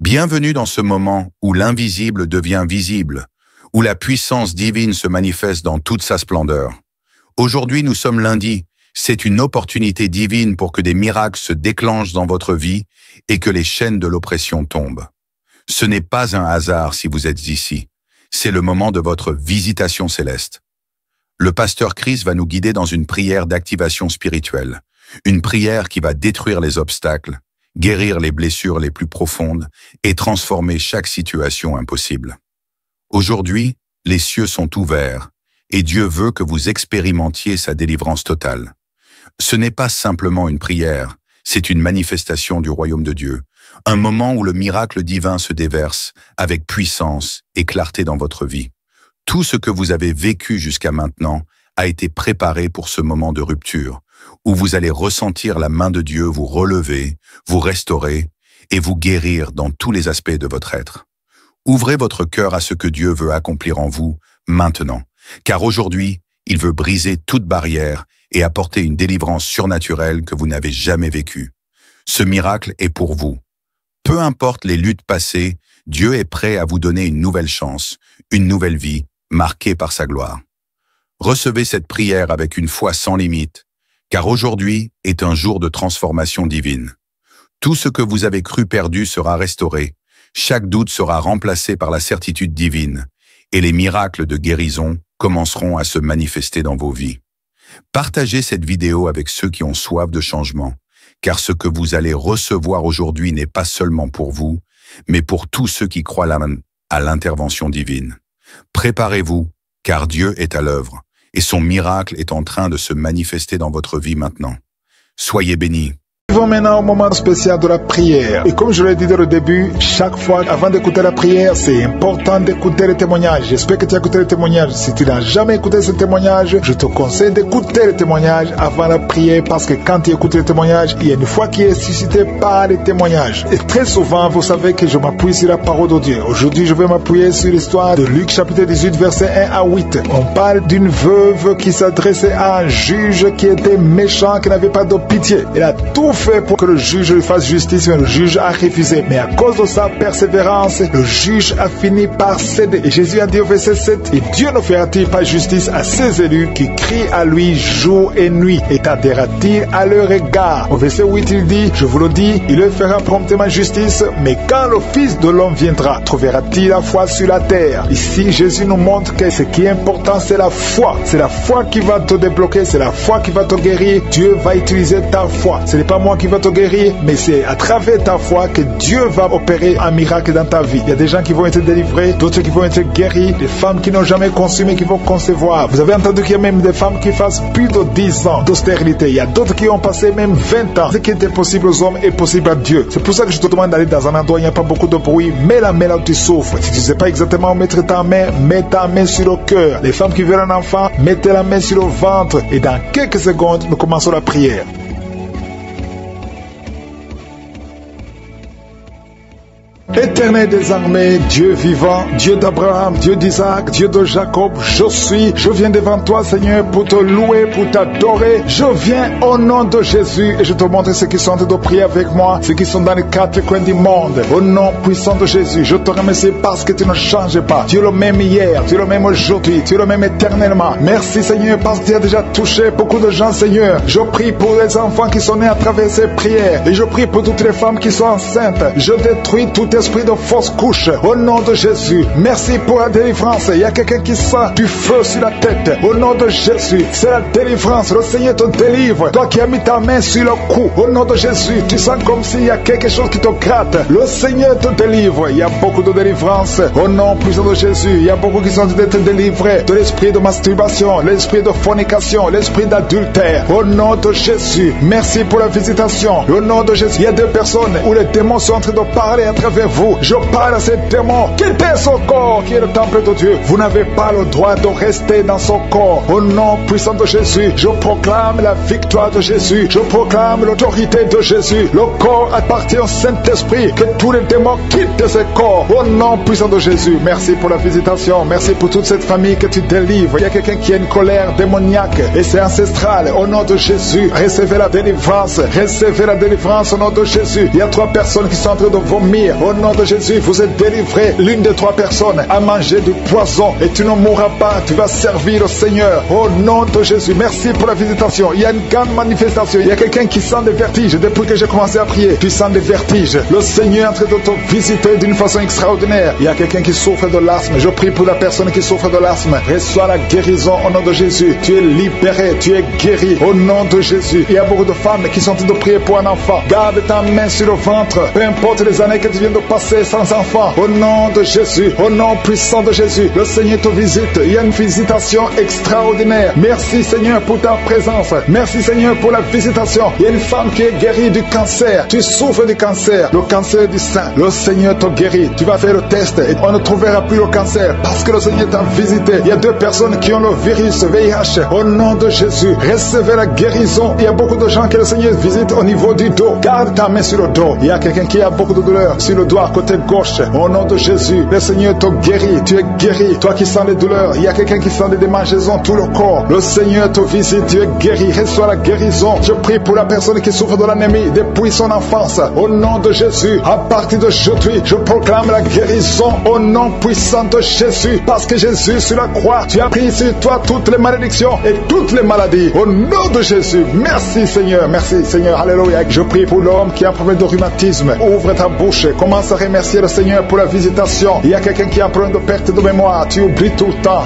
Bienvenue dans ce moment où l'invisible devient visible, où la puissance divine se manifeste dans toute sa splendeur. Aujourd'hui, nous sommes lundi. C'est une opportunité divine pour que des miracles se déclenchent dans votre vie et que les chaînes de l'oppression tombent. Ce n'est pas un hasard si vous êtes ici. C'est le moment de votre visitation céleste. Le pasteur Chris va nous guider dans une prière d'activation spirituelle. Une prière qui va détruire les obstacles, guérir les blessures les plus profondes et transformer chaque situation impossible. Aujourd'hui, les cieux sont ouverts et Dieu veut que vous expérimentiez sa délivrance totale. Ce n'est pas simplement une prière, c'est une manifestation du royaume de Dieu, un moment où le miracle divin se déverse avec puissance et clarté dans votre vie. Tout ce que vous avez vécu jusqu'à maintenant a été préparé pour ce moment de rupture, où vous allez ressentir la main de Dieu vous relever, vous restaurer et vous guérir dans tous les aspects de votre être. Ouvrez votre cœur à ce que Dieu veut accomplir en vous maintenant, car aujourd'hui, il veut briser toute barrière et apporter une délivrance surnaturelle que vous n'avez jamais vécue. Ce miracle est pour vous. Peu importe les luttes passées, Dieu est prêt à vous donner une nouvelle chance, une nouvelle vie, marquée par sa gloire. Recevez cette prière avec une foi sans limite, car aujourd'hui est un jour de transformation divine. Tout ce que vous avez cru perdu sera restauré, chaque doute sera remplacé par la certitude divine, et les miracles de guérison commenceront à se manifester dans vos vies. Partagez cette vidéo avec ceux qui ont soif de changement, car ce que vous allez recevoir aujourd'hui n'est pas seulement pour vous, mais pour tous ceux qui croient à l'intervention divine. Préparez-vous, car Dieu est à l'œuvre, et son miracle est en train de se manifester dans votre vie maintenant. Soyez bénis. Nous vivons maintenant au moment spécial de la prière. Et comme je l'ai dit dès le début, chaque fois avant d'écouter la prière, c'est important d'écouter les témoignages. J'espère que tu as écouté les témoignages. Si tu n'as jamais écouté ce témoignage, je te conseille d'écouter les témoignages avant la prière, parce que quand tu écoutes les témoignages, il y a une foi qui est suscitée par les témoignages. Et très souvent, vous savez que je m'appuie sur la parole de Dieu. Aujourd'hui, je vais m'appuyer sur l'histoire de Luc chapitre 18, verset 1 à 8. On parle d'une veuve qui s'adressait à un juge qui était méchant, qui n'avait pas de pitié. Elle a tout fait pour que le juge lui fasse justice, mais le juge a refusé. Mais à cause de sa persévérance, le juge a fini par céder. Et Jésus a dit au verset 7, « Et Dieu ne fera-t-il pas justice à ses élus qui crient à lui jour et nuit, et tardera-t-il à leur égard ?» Au verset 8, il dit, « Je vous le dis, il leur fera promptement justice, mais quand le Fils de l'homme viendra, trouvera-t-il la foi sur la terre ?» Ici, Jésus nous montre que ce qui est important, c'est la foi. C'est la foi qui va te débloquer, c'est la foi qui va te guérir. Dieu va utiliser ta foi. Ce n'est pas moi qui va te guérir, mais c'est à travers ta foi que Dieu va opérer un miracle dans ta vie. Il y a des gens qui vont être délivrés, d'autres qui vont être guéris, des femmes qui n'ont jamais conçu mais qui vont concevoir. Vous avez entendu qu'il y a même des femmes qui fassent plus de 10 ans d'austérité. Il y a d'autres qui ont passé même 20 ans. Ce qui était possible aux hommes est possible à Dieu. C'est pour ça que je te demande d'aller dans un endroit où il n'y a pas beaucoup de bruit. Mets la main là où tu souffres. Si tu ne sais pas exactement où mettre ta main, mets ta main sur le cœur. Les femmes qui veulent un enfant, mettez la main sur le ventre. Et dans quelques secondes, nous commençons la prière. Éternel des armées, Dieu vivant, Dieu d'Abraham, Dieu d'Isaac, Dieu de Jacob, je viens devant toi, Seigneur, pour te louer, pour t'adorer. Je viens au nom de Jésus et je te montre ceux qui sont en train de prier avec moi, ceux qui sont dans les quatre coins du monde. Au nom puissant de Jésus, je te remercie parce que tu ne changes pas. Tu es le même hier, tu es le même aujourd'hui, tu es le même éternellement. Merci, Seigneur, parce que tu as déjà touché beaucoup de gens, Seigneur. Je prie pour les enfants qui sont nés à travers ces prières et je prie pour toutes les femmes qui sont enceintes. Je détruis tout esprit de fausse couche au nom de Jésus. Merci pour la délivrance. Il y a quelqu'un qui sent du feu sur la tête au nom de Jésus. C'est la délivrance. Le Seigneur te délivre. Toi qui as mis ta main sur le cou au nom de Jésus, tu sens comme s'il y a quelque chose qui te gratte. Le Seigneur te délivre. Il y a beaucoup de délivrance au nom puissant de Jésus. Il y a beaucoup qui sont d'être délivrés de l'esprit de masturbation, l'esprit de fornication, l'esprit d'adultère au nom de Jésus. Merci pour la visitation au nom de Jésus. Il y a deux personnes où les démons sont en train de parler à travers vous. Je parle à ces démons. Quittez son corps qui est le temple de Dieu. Vous n'avez pas le droit de rester dans son corps. Au nom puissant de Jésus, je proclame la victoire de Jésus. Je proclame l'autorité de Jésus. Le corps appartient au Saint-Esprit. Que tous les démons quittent ce corps. Au nom puissant de Jésus. Merci pour la visitation. Merci pour toute cette famille que tu délivres. Il y a quelqu'un qui a une colère démoniaque et c'est ancestral. Au nom de Jésus, recevez la délivrance. Recevez la délivrance au nom de Jésus. Il y a 3 personnes qui sont en train de vomir. Au Au nom de Jésus, vous êtes délivré. L'une des 3 personnes a mangé du poison et tu ne mourras pas. Tu vas servir au Seigneur. Au nom de Jésus, merci pour la visitation. Il y a une grande manifestation. Il y a quelqu'un qui sent des vertiges. Depuis que j'ai commencé à prier, tu sens des vertiges. Le Seigneur est en train de te visiter d'une façon extraordinaire. Il y a quelqu'un qui souffre de l'asthme. Je prie pour la personne qui souffre de l'asthme. Reçois la guérison au nom de Jésus. Tu es libéré, tu es guéri au nom de Jésus. Il y a beaucoup de femmes qui sont en train de prier pour un enfant. Garde ta main sur le ventre. Peu importe les années que tu viens de passer sans enfant. Au nom de Jésus, au nom puissant de Jésus, le Seigneur te visite. Il y a une visitation extraordinaire. Merci Seigneur pour ta présence. Merci Seigneur pour la visitation. Il y a une femme qui est guérie du cancer. Tu souffres du cancer, le cancer du sein. Le Seigneur te guérit. Tu vas faire le test et on ne trouvera plus le cancer parce que le Seigneur t'a visité. Il y a 2 personnes qui ont le virus VIH. Au nom de Jésus, recevez la guérison. Il y a beaucoup de gens que le Seigneur visite au niveau du dos. Garde ta main sur le dos. Il y a quelqu'un qui a beaucoup de douleur sur le doigt côté gauche. Au nom de Jésus, le Seigneur te guérit. Tu es guéri. Toi qui sens les douleurs, il y a quelqu'un qui sent des démangeaisons tout le corps. Le Seigneur te visite. Tu es guéri. Reçois la guérison. Je prie pour la personne qui souffre de l'anémie depuis son enfance. Au nom de Jésus, à partir d'aujourd'hui, je proclame la guérison au nom puissant de Jésus. Parce que Jésus sur la croix, tu as pris sur toi toutes les malédictions et toutes les maladies. Au nom de Jésus, merci Seigneur. Merci Seigneur. Alléluia. Je prie pour l'homme qui a un problème de rhumatisme. Ouvre ta bouche. Commence à remercier le Seigneur pour la visitation. Il y a quelqu'un qui a un problème de perte de mémoire. Tu oublies tout le temps,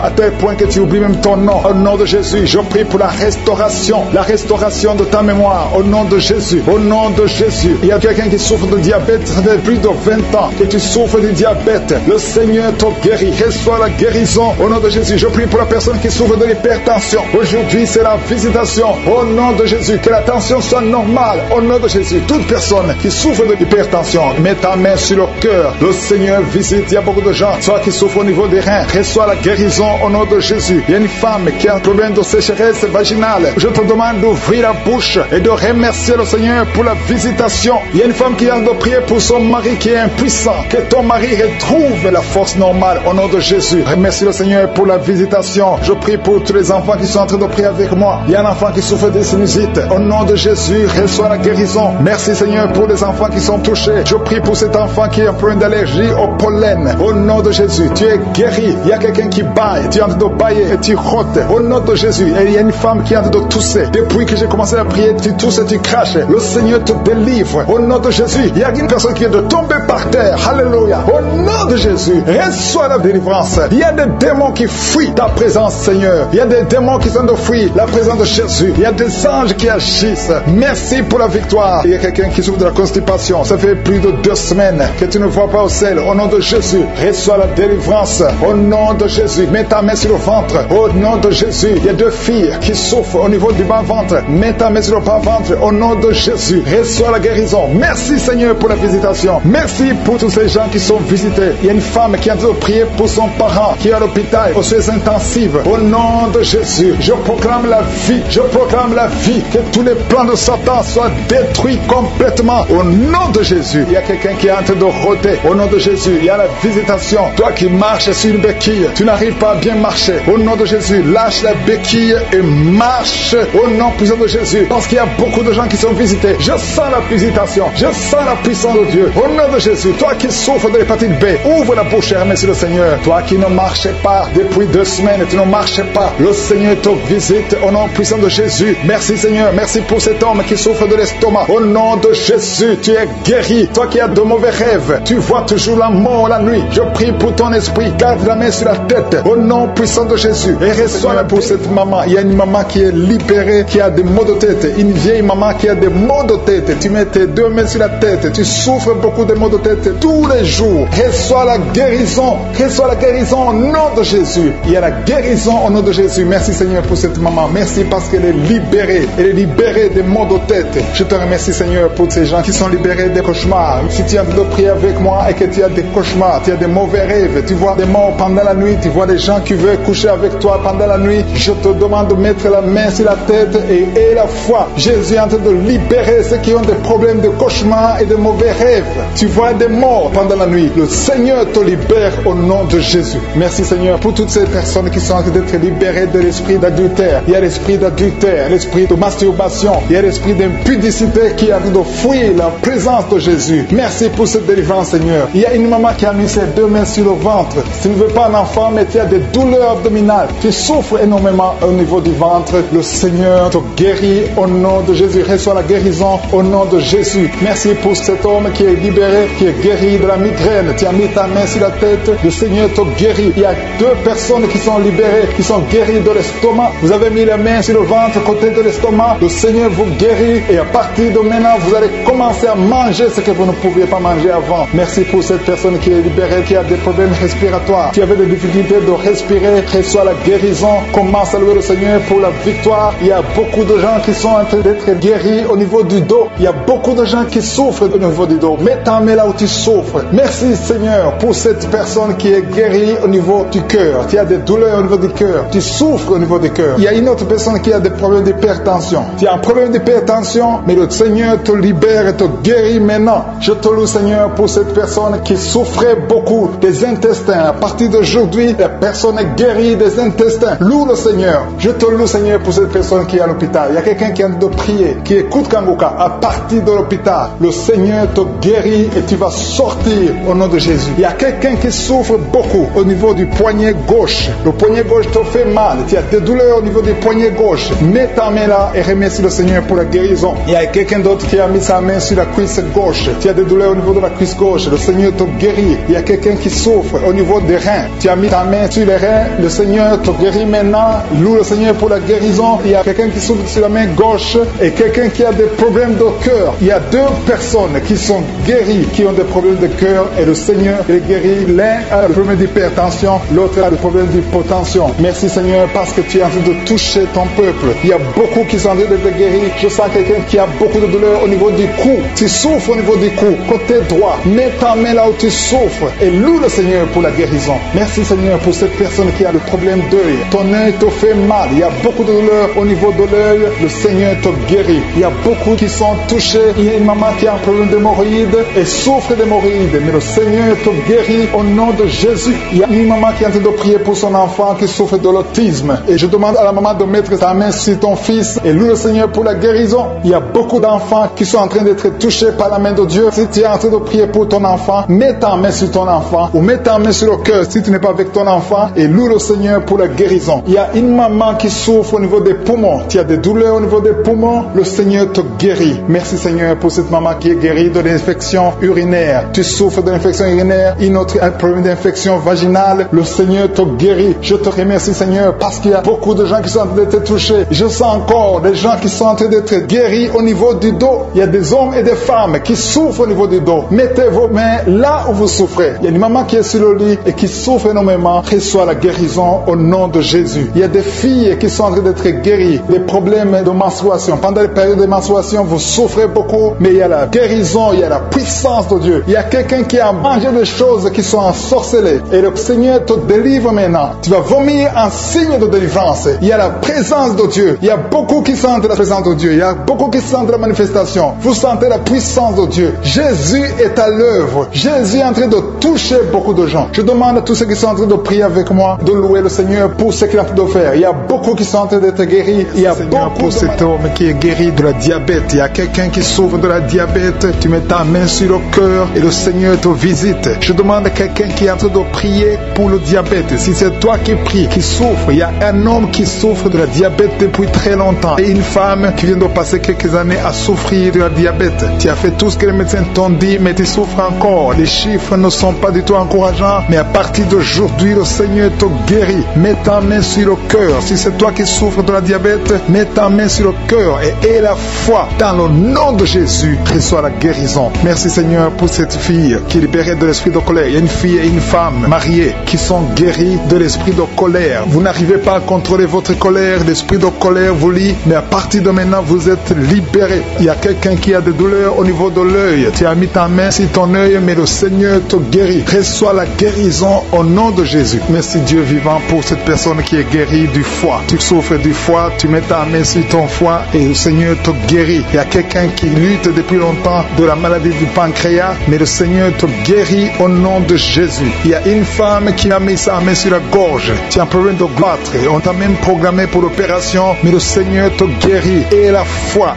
à tel point que tu oublies même ton nom. Au nom de Jésus, je prie pour la restauration de ta mémoire. Au nom de Jésus, au nom de Jésus. Il y a quelqu'un qui souffre de diabète. Ça fait plus de 20 ans que tu souffres du diabète. Le Seigneur te guérit. Reçois la guérison. Au nom de Jésus, je prie pour la personne qui souffre de l'hypertension. Aujourd'hui, c'est la visitation. Au nom de Jésus, que la tension soit normale. Au nom de Jésus, toute personne qui souffre de l'hypertension, mets ta main sur le cœur. Le Seigneur visite. Il y a beaucoup de gens, soit qui souffrent au niveau des reins. Reçois la guérison au nom de Jésus. Il y a une femme qui a un problème de sécheresse vaginale. Je te demande d'ouvrir la bouche et de remercier le Seigneur pour la visitation. Il y a une femme qui a de prier pour son mari qui est impuissant. Que ton mari retrouve la force normale au nom de Jésus. Remercie le Seigneur pour la visitation. Je prie pour tous les enfants qui sont en train de prier avec moi. Il y a un enfant qui souffre de sinusite. Au nom de Jésus, reçois la guérison. Merci Seigneur pour les enfants qui sont touchés. Je prie pour cet enfant qui a un problème d'allergie au pollen. Au nom de Jésus, tu es guéri. Il y a quelqu'un qui baille. Tu es en train de bailler et tu rotes. Au nom de Jésus. Et il y a une femme qui est en train de tousser. Depuis que j'ai commencé à prier, tu tousses et tu craches. Le Seigneur te délivre. Au nom de Jésus. Il y a une personne qui vient de tomber par terre. Alléluia. Au nom de Jésus, reçois la délivrance. Il y a des démons qui fuient ta présence, Seigneur. Il y a des démons qui sont de fuir la présence de Jésus. Il y a des anges qui agissent. Merci pour la victoire. Il y a quelqu'un qui souffre de la constipation. Ça fait plus de 2 semaines que tu ne vois pas au sel. Au nom de Jésus, reçois la délivrance. Au nom de Jésus, mets ta main sur le ventre. Au nom de Jésus, il y a 2 filles qui souffrent au niveau du bas-ventre. Mets ta main sur le bas-ventre. Au nom de Jésus, reçois la guérison. Merci Seigneur pour la visitation. Merci pour tous ces gens qui sont visités. Il y a une femme qui a de prier pour son parent qui est à l'hôpital aux soins intensifs. Au nom de Jésus, je proclame la vie. Je proclame la vie. Que tous les plans de Satan soient détruits complètement. Au nom de Jésus, il y a quelqu'un qui est en train de rôder. Au nom de Jésus, il y a la visitation. Toi qui marches sur une béquille, tu n'arrives pas à bien marcher. Au nom de Jésus, lâche la béquille et marche. Au nom puissant de Jésus. Parce qu'il y a beaucoup de gens qui sont visités. Je sens la visitation. Je sens la puissance de Dieu. Au nom de Jésus, toi qui souffres de l'hépatite B, ouvre la bouche et remercie le Seigneur. Toi qui ne marchais pas depuis 2 semaines, tu ne marchais pas. Le Seigneur te visite au nom puissant de Jésus. Merci Seigneur. Merci pour cet homme qui souffre de l'estomac. Au nom de Jésus, tu es guéri. Toi qui as de mauvais rêves, tu vois toujours la mort la nuit. Je prie pour ton esprit. Garde la main sur la tête. Au nom puissant de Jésus. Et reçois pour cette maman. Il y a une maman qui est libérée, qui a des maux de tête. Une vieille maman qui a des maux de tête. Tu mets tes 2 mains sur la tête. Tu souffres beaucoup de maux de tête tous les jours. Reçois la guérison. Reçois la guérison au nom de Jésus. Il y a la guérison au nom de Jésus. Merci Seigneur pour cette maman. Merci parce qu'elle est libérée. Elle est libérée des maux de tête. Je te remercie Seigneur pour ces gens qui sont libérés des cauchemars. Si tu as de prier avec moi et que tu as des cauchemars, tu as des mauvais rêves, tu vois des morts pendant la nuit, tu vois des gens qui veulent coucher avec toi pendant la nuit, je te demande de mettre la main sur la tête et la foi. Jésus est en train de libérer ceux qui ont des problèmes de cauchemars et de mauvais rêves. Tu vois des morts pendant la nuit. Le Seigneur te libère au nom de Jésus. Merci Seigneur pour toutes ces personnes qui sont en train d'être libérées de l'esprit d'adultère. Il y a l'esprit d'adultère, l'esprit de masturbation, il y a l'esprit d'impudicité qui est en train de fuir la présence de Jésus. Merci Merci pour cette délivrance, Seigneur. Il y a une maman qui a mis ses 2 mains sur le ventre. Tu ne veux pas un enfant, mais tu as des douleurs abdominales. Tu souffres énormément au niveau du ventre. Le Seigneur te guérit au nom de Jésus. Reçois la guérison au nom de Jésus. Merci pour cet homme qui est libéré, qui est guéri de la migraine. Tu as mis ta main sur la tête. Le Seigneur te guérit. Il y a 2 personnes qui sont libérées, qui sont guéries de l'estomac. Vous avez mis la main sur le ventre, côté de l'estomac. Le Seigneur vous guérit. Et à partir de maintenant, vous allez commencer à manger ce que vous ne pouviez pas manger avant. Merci pour cette personne qui est libérée, qui a des problèmes respiratoires, qui avait des difficultés de respirer. Reçois la guérison. Commence à louer le Seigneur pour la victoire. Il y a beaucoup de gens qui sont en train d'être guéris au niveau du dos. Il y a beaucoup de gens qui souffrent au niveau du dos. Mets ta main là où tu souffres. Merci Seigneur pour cette personne qui est guérie au niveau du cœur. Tu as des douleurs au niveau du cœur. Tu souffres au niveau du cœur. Il y a une autre personne qui a des problèmes d'hypertension. Tu as un problème d'hypertension, mais le Seigneur te libère et te guérit maintenant. Je te loue Seigneur pour cette personne qui souffrait beaucoup des intestins. À partir d'aujourd'hui, la personne est guérie des intestins. Loue le Seigneur. Je te loue Seigneur pour cette personne qui est à l'hôpital. Il y a quelqu'un qui est en train de prier, qui écoute Kangoka. À partir de l'hôpital, le Seigneur te guérit et tu vas sortir au nom de Jésus. Il y a quelqu'un qui souffre beaucoup au niveau du poignet gauche. Le poignet gauche te fait mal. Tu as des douleurs au niveau du poignet gauche. Mets ta main là et remercie le Seigneur pour la guérison. Il y a quelqu'un d'autre qui a mis sa main sur la cuisse gauche. Tu as des douleurs au niveau de la cuisse gauche. Le Seigneur te guérit. Il y a quelqu'un qui souffre au niveau des reins. Tu as mis ta main sur les reins. Le Seigneur te guérit maintenant. Loue le Seigneur pour la guérison. Il y a quelqu'un qui souffre sur la main gauche et quelqu'un qui a des problèmes de cœur. Il y a 2 personnes qui sont guéries, qui ont des problèmes de cœur et le Seigneur les guérit. L'un a le problème d'hypertension, l'autre a le problème d'hypotension. Merci Seigneur parce que tu es en train de toucher ton peuple. Il y a beaucoup qui sont en train d'être guéris. Je sens quelqu'un qui a beaucoup de douleur au niveau du cou. Tu souffres au niveau du cou, côté droit. Mets ta main là où tu souffres et loue le Seigneur pour la guérison. Merci Seigneur pour cette personne qui a le problème d'œil. Ton œil te fait mal. Il y a beaucoup de douleur au niveau de l'œil. Le Seigneur te guérit. Il y a beaucoup qui sont touchés. Il y a une maman qui a un problème d'hémorroïdes et souffre d'hémorroïdes. Mais le Seigneur te guérit au nom de Jésus. Il y a une maman qui est en train de prier pour son enfant qui souffre de l'autisme. Et je demande à la maman de mettre sa main sur ton fils et loue le Seigneur pour la guérison. Il y a beaucoup d'enfants qui sont en train d'être touchés par la main de Dieu. Si tu es en train de prier pour ton enfant, mets ta main sur ton enfant ou mets ta main sur le cœur si tu n'es pas avec ton enfant et loue le Seigneur pour la guérison. Il y a une maman qui souffre au niveau des poumons. Tu as des douleurs au niveau des poumons. Le Seigneur te guérit. Merci Seigneur pour cette maman qui est guérie de l'infection urinaire. Tu souffres de l'infection urinaire, une autre a un problème d'infection vaginale. Le Seigneur te guérit. Je te remercie Seigneur parce qu'il y a beaucoup de gens qui sont en train d'être touchés. Je sens encore des gens qui sont en train d'être guéris au niveau du dos. Il y a des hommes et des femmes qui souffrent au niveau du dos. Mettez vos mains là où vous souffrez. Il y a une maman qui est sur le lit et qui souffre énormément. Reçois la guérison au nom de Jésus. Il y a des filles qui sont en train d'être guéries des problèmes de menstruation. Pendant les périodes de menstruation, vous souffrez beaucoup, mais il y a la guérison, il y a la puissance de Dieu. Il y a quelqu'un qui a mangé des choses qui sont ensorcelées et le Seigneur te délivre maintenant. Tu vas vomir un signe de délivrance. Il y a la présence de Dieu. Il y a beaucoup qui sentent la présence de Dieu. Il y a beaucoup qui sentent la manifestation. Vous sentez la puissance de Dieu. Jésus est à l'œuvre. Jésus est en train de toucher beaucoup de gens. Je demande à tous ceux qui sont en train de prier avec moi de louer le Seigneur pour ce qu'il est en train de faire. Il y a beaucoup qui sont en train d'être guéris. Il y a Seigneur, beaucoup pour cet homme qui est guéri de la diabète. Il y a quelqu'un qui souffre de la diabète. Tu mets ta main sur le cœur et le Seigneur te visite. Je demande à quelqu'un qui est en train de prier pour le diabète. Si c'est toi qui pries, qui souffre, il y a un homme qui souffre de la diabète depuis très longtemps et une femme qui vient de passer quelques années à souffrir de la diabète. Tu as fait tout ce que les médecins t'ont dit, mais tu souffres encore. Les chiffres ne sont pas du tout encourageants, mais à partir d'aujourd'hui, le Seigneur te guérit. Mets ta main sur le cœur. Si c'est toi qui souffres de la diabète, mets ta main sur le cœur et aie la foi. Dans le nom de Jésus, reçois la guérison. Merci Seigneur pour cette fille qui est libérée de l'esprit de colère. Il y a une fille et une femme mariées qui sont guéries de l'esprit de colère. Vous n'arrivez pas à contrôler votre colère, l'esprit de colère vous lie, mais à partir de maintenant, vous êtes libérés. Il y a quelqu'un qui a des douleurs au niveau de l'œil. Tu as mis ta main sur ton œil, mais le Seigneur te guérit. Reçois la guérison au nom de Jésus. Merci Dieu vivant pour cette personne qui est guérie du foie. Tu souffres du foie, tu mets ta main sur ton foie et le Seigneur te guérit. Il y a quelqu'un qui lutte depuis longtemps de la maladie du pancréas, mais le Seigneur te guérit au nom de Jésus. Il y a une femme qui a mis sa main sur la gorge. Tu as un problème de goitre. On t'a même programmé pour l'opération, mais le Seigneur te guérit. Et la foi,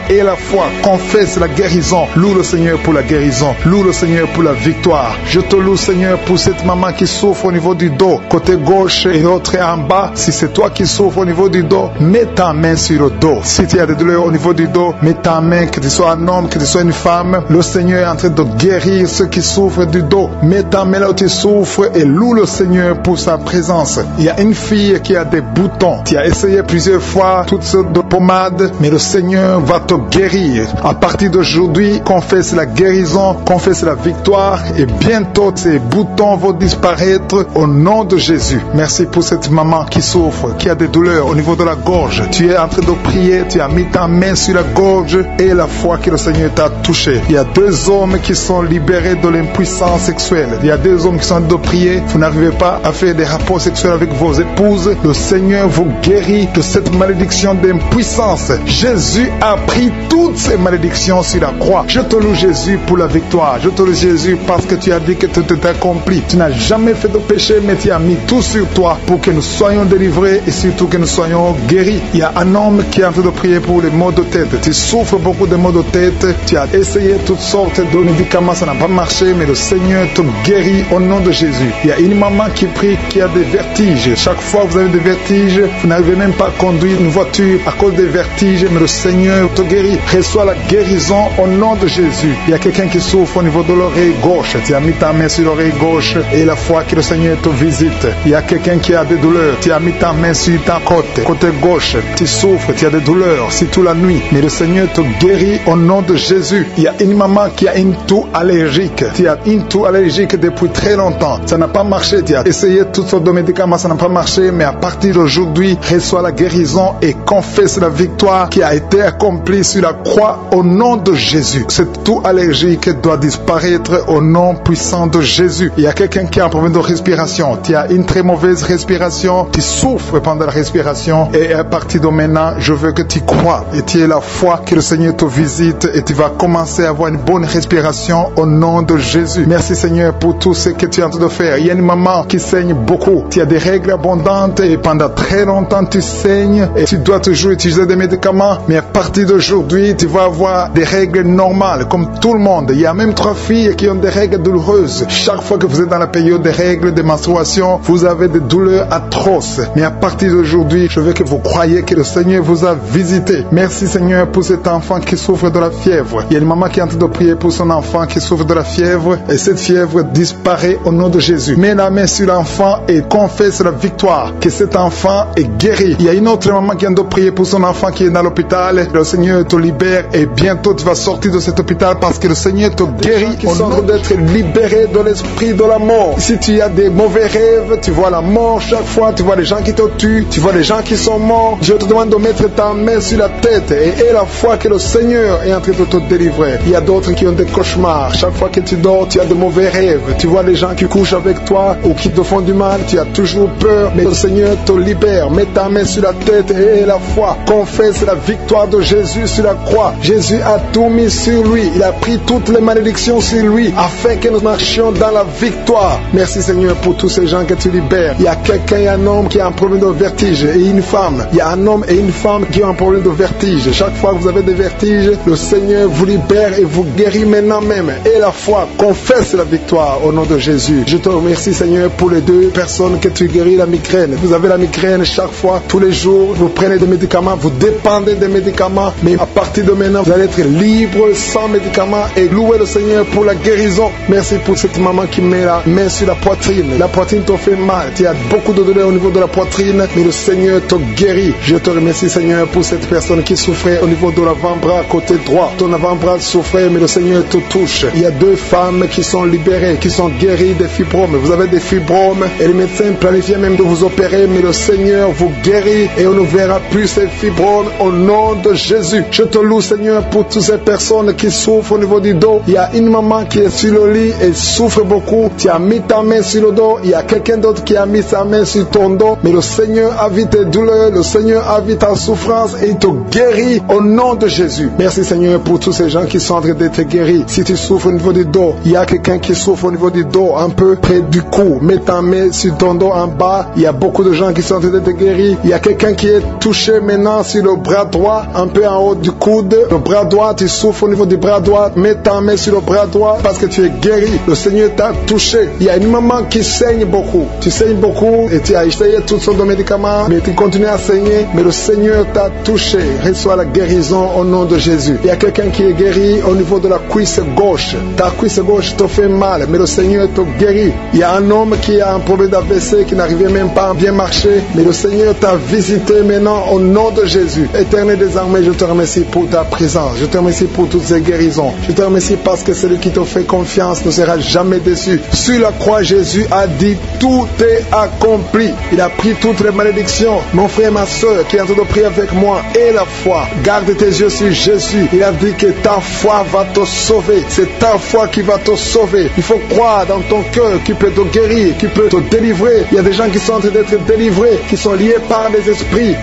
confesse la guérison. Loue le Seigneur pour la guérison. guérison. Loue le Seigneur pour la victoire. Je te loue, Seigneur, pour cette maman qui souffre au niveau du dos, côté gauche et l'autre en bas. Si c'est toi qui souffres au niveau du dos, mets ta main sur le dos. Si tu as des douleurs au niveau du dos, mets ta main, que tu sois un homme, que tu sois une femme. Le Seigneur est en train de guérir ceux qui souffrent du dos. Mets ta main là où tu souffres et loue le Seigneur pour sa présence. Il y a une fille qui a des boutons. Tu as essayé plusieurs fois toutes sortes de pommades, mais le Seigneur va te guérir. À partir d'aujourd'hui, confesse la guérison, confesse la victoire et bientôt ces boutons vont disparaître au nom de Jésus. Merci pour cette maman qui souffre, qui a des douleurs au niveau de la gorge. Tu es en train de prier, tu as mis ta main sur la gorge et la foi que le Seigneur t'a touché. Il y a 2 hommes qui sont libérés de l'impuissance sexuelle. Il y a 2 hommes qui sont en train de prier. Vous n'arrivez pas à faire des rapports sexuels avec vos épouses. Le Seigneur vous guérit de cette malédiction d'impuissance. Jésus a pris toutes ces malédictions sur la croix. Je te loue, Jésus, pour la victoire. Je te loue, Jésus, parce que tu as dit que tout est accompli. Tu n'as jamais fait de péché, mais tu as mis tout sur toi pour que nous soyons délivrés et surtout que nous soyons guéris. Il y a un homme qui est en train de prier pour les maux de tête. Tu souffres beaucoup de maux de tête. Tu as essayé toutes sortes de médicaments, ça n'a pas marché, mais le Seigneur te guérit au nom de Jésus. Il y a une maman qui prie, qui a des vertiges. Chaque fois que vous avez des vertiges, vous n'arrivez même pas à conduire une voiture à cause des vertiges, mais le Seigneur te guérit. Reçois la guérison au nom de Jésus. Il y a quelqu'un qui souffre au niveau de l'oreille gauche. Tu as mis ta main sur l'oreille gauche et la foi que le Seigneur te visite. Il y a quelqu'un qui a des douleurs. Tu as mis ta main sur ta côté gauche. Tu souffres, tu as des douleurs, surtout la nuit. Mais le Seigneur te guérit au nom de Jésus. Il y a une maman qui a une toux allergique. Tu as une toux allergique depuis très longtemps. Ça n'a pas marché. Tu as essayé toutes sortes de médicaments, ça n'a pas marché. Mais à partir d'aujourd'hui, reçois la guérison et confesse la victoire qui a été accomplie sur la croix au nom de Jésus. Cette toux allergique doit disparaître au nom puissant de Jésus. Il y a quelqu'un qui a un problème de respiration. Tu as une très mauvaise respiration. Tu souffres pendant la respiration. Et à partir de maintenant, je veux que tu crois et tu aies la foi que le Seigneur te visite et tu vas commencer à avoir une bonne respiration au nom de Jésus. Merci Seigneur pour tout ce que tu es en train de faire. Il y a une maman qui saigne beaucoup. Tu as des règles abondantes et pendant très longtemps tu saignes et tu dois toujours utiliser des médicaments. Mais à partir d'aujourd'hui, tu vas avoir des règles normales comme tout le monde. Il y a même 3 filles qui ont des règles douloureuses. Chaque fois que vous êtes dans la période des règles, des menstruations, vous avez des douleurs atroces. Mais à partir d'aujourd'hui, je veux que vous croyez que le Seigneur vous a visité. Merci Seigneur pour cet enfant qui souffre de la fièvre. Il y a une maman qui est en train de prier pour son enfant qui souffre de la fièvre et cette fièvre disparaît au nom de Jésus. Mets la main sur l'enfant et confesse la victoire que cet enfant est guéri. Il y a une autre maman qui est en train de prier pour son enfant qui est dans l'hôpital. Le Seigneur te libère et bientôt tu vas sortir de cet hôpital parce que le Seigneur te guérit au nom d'être libéré de l'esprit de la mort. Si tu as des mauvais rêves, tu vois la mort chaque fois, tu vois les gens qui te tuent, tu vois les gens qui sont morts, je te demande de mettre ta main sur la tête et aie la foi que le Seigneur est en train de te délivrer. Il y a d'autres qui ont des cauchemars. Chaque fois que tu dors, tu as de mauvais rêves. Tu vois les gens qui couchent avec toi ou qui te font du mal, tu as toujours peur, mais le Seigneur te libère. Mets ta main sur la tête et aie la foi. Confesse la victoire de Jésus sur la croix. Jésus a tout mis sur lui. Il a pris toutes les malédictions sur lui afin que nous marchions dans la victoire. Merci Seigneur pour tous ces gens que tu libères. Il y a quelqu'un, un homme qui a un problème de vertige et une femme. Il y a un homme et une femme qui ont un problème de vertige. Chaque fois que vous avez des vertiges, le Seigneur vous libère et vous guérit maintenant même. Et la foi, confesse la victoire au nom de Jésus. Je te remercie Seigneur pour les 2 personnes que tu guéris la migraine. Vous avez la migraine chaque fois, tous les jours, vous prenez des médicaments, vous dépendez des médicaments, mais à partir de maintenant, vous allez être libre sans médicaments et louer le Seigneur pour la guérison. Merci pour cette maman qui met la main sur la poitrine. La poitrine te fait mal, tu as beaucoup de douleur au niveau de la poitrine, mais le Seigneur te guérit. Je te remercie Seigneur pour cette personne qui souffrait au niveau de l'avant-bras côté droit. Ton avant-bras souffrait, mais le Seigneur te touche. Il y a 2 femmes qui sont libérées, qui sont guéries des fibromes. Vous avez des fibromes et les médecins planifiaient même de vous opérer, mais le Seigneur vous guérit et on ne verra plus ces fibromes au nom de Jésus. Je te loue Seigneur pour toutes ces personnes qui souffrent au niveau du dos. Il y a une maman qui est sur le lit et souffre beaucoup. Tu as mis ta main sur le dos. Il y a quelqu'un d'autre qui a mis sa main sur ton dos. Mais le Seigneur a vu tes douleurs. Le Seigneur a vu ta souffrance et il te guérit au nom de Jésus. Merci Seigneur pour tous ces gens qui sont en train d'être guéris. Si tu souffres au niveau du dos, il y a quelqu'un qui souffre au niveau du dos, un peu près du cou. Mets ta main sur ton dos en bas. Il y a beaucoup de gens qui sont en train d'être guéris. Il y a quelqu'un qui est touché maintenant sur le bras droit, un peu en haut du coude. Le bras droit, tu souffres au niveau du bras droit. Mets ta ta main sur le bras droit parce que tu es guéri. Le Seigneur t'a touché. Il y a une maman qui saigne beaucoup. Tu saignes beaucoup et tu as essayé toutes sortes de médicaments, mais tu continues à saigner. Mais le Seigneur t'a touché. Reçois la guérison au nom de Jésus. Il y a quelqu'un qui est guéri au niveau de la cuisse gauche. Ta cuisse gauche te fait mal, mais le Seigneur te guérit. Il y a un homme qui a un problème d'AVC, qui n'arrivait même pas à bien marcher, mais le Seigneur t'a visité maintenant au nom de Jésus. Éternel des armées, je te remercie pour ta présence. Je te remercie pour toutes ces guérisons. Je te remercie parce que celui qui te fait confiance ne sera jamais déçu. Sur la croix, Jésus a dit tout est accompli. Il a pris toutes les malédictions. Mon frère, ma soeur, qui est en train de prier avec moi, et la foi. Garde tes yeux sur Jésus. Il a dit que ta foi va te sauver. C'est ta foi qui va te sauver. Il faut croire dans ton cœur qui peut te guérir, qui peut te délivrer. Il y a des gens qui sont en train d'être délivrés, qui sont liés par des esprits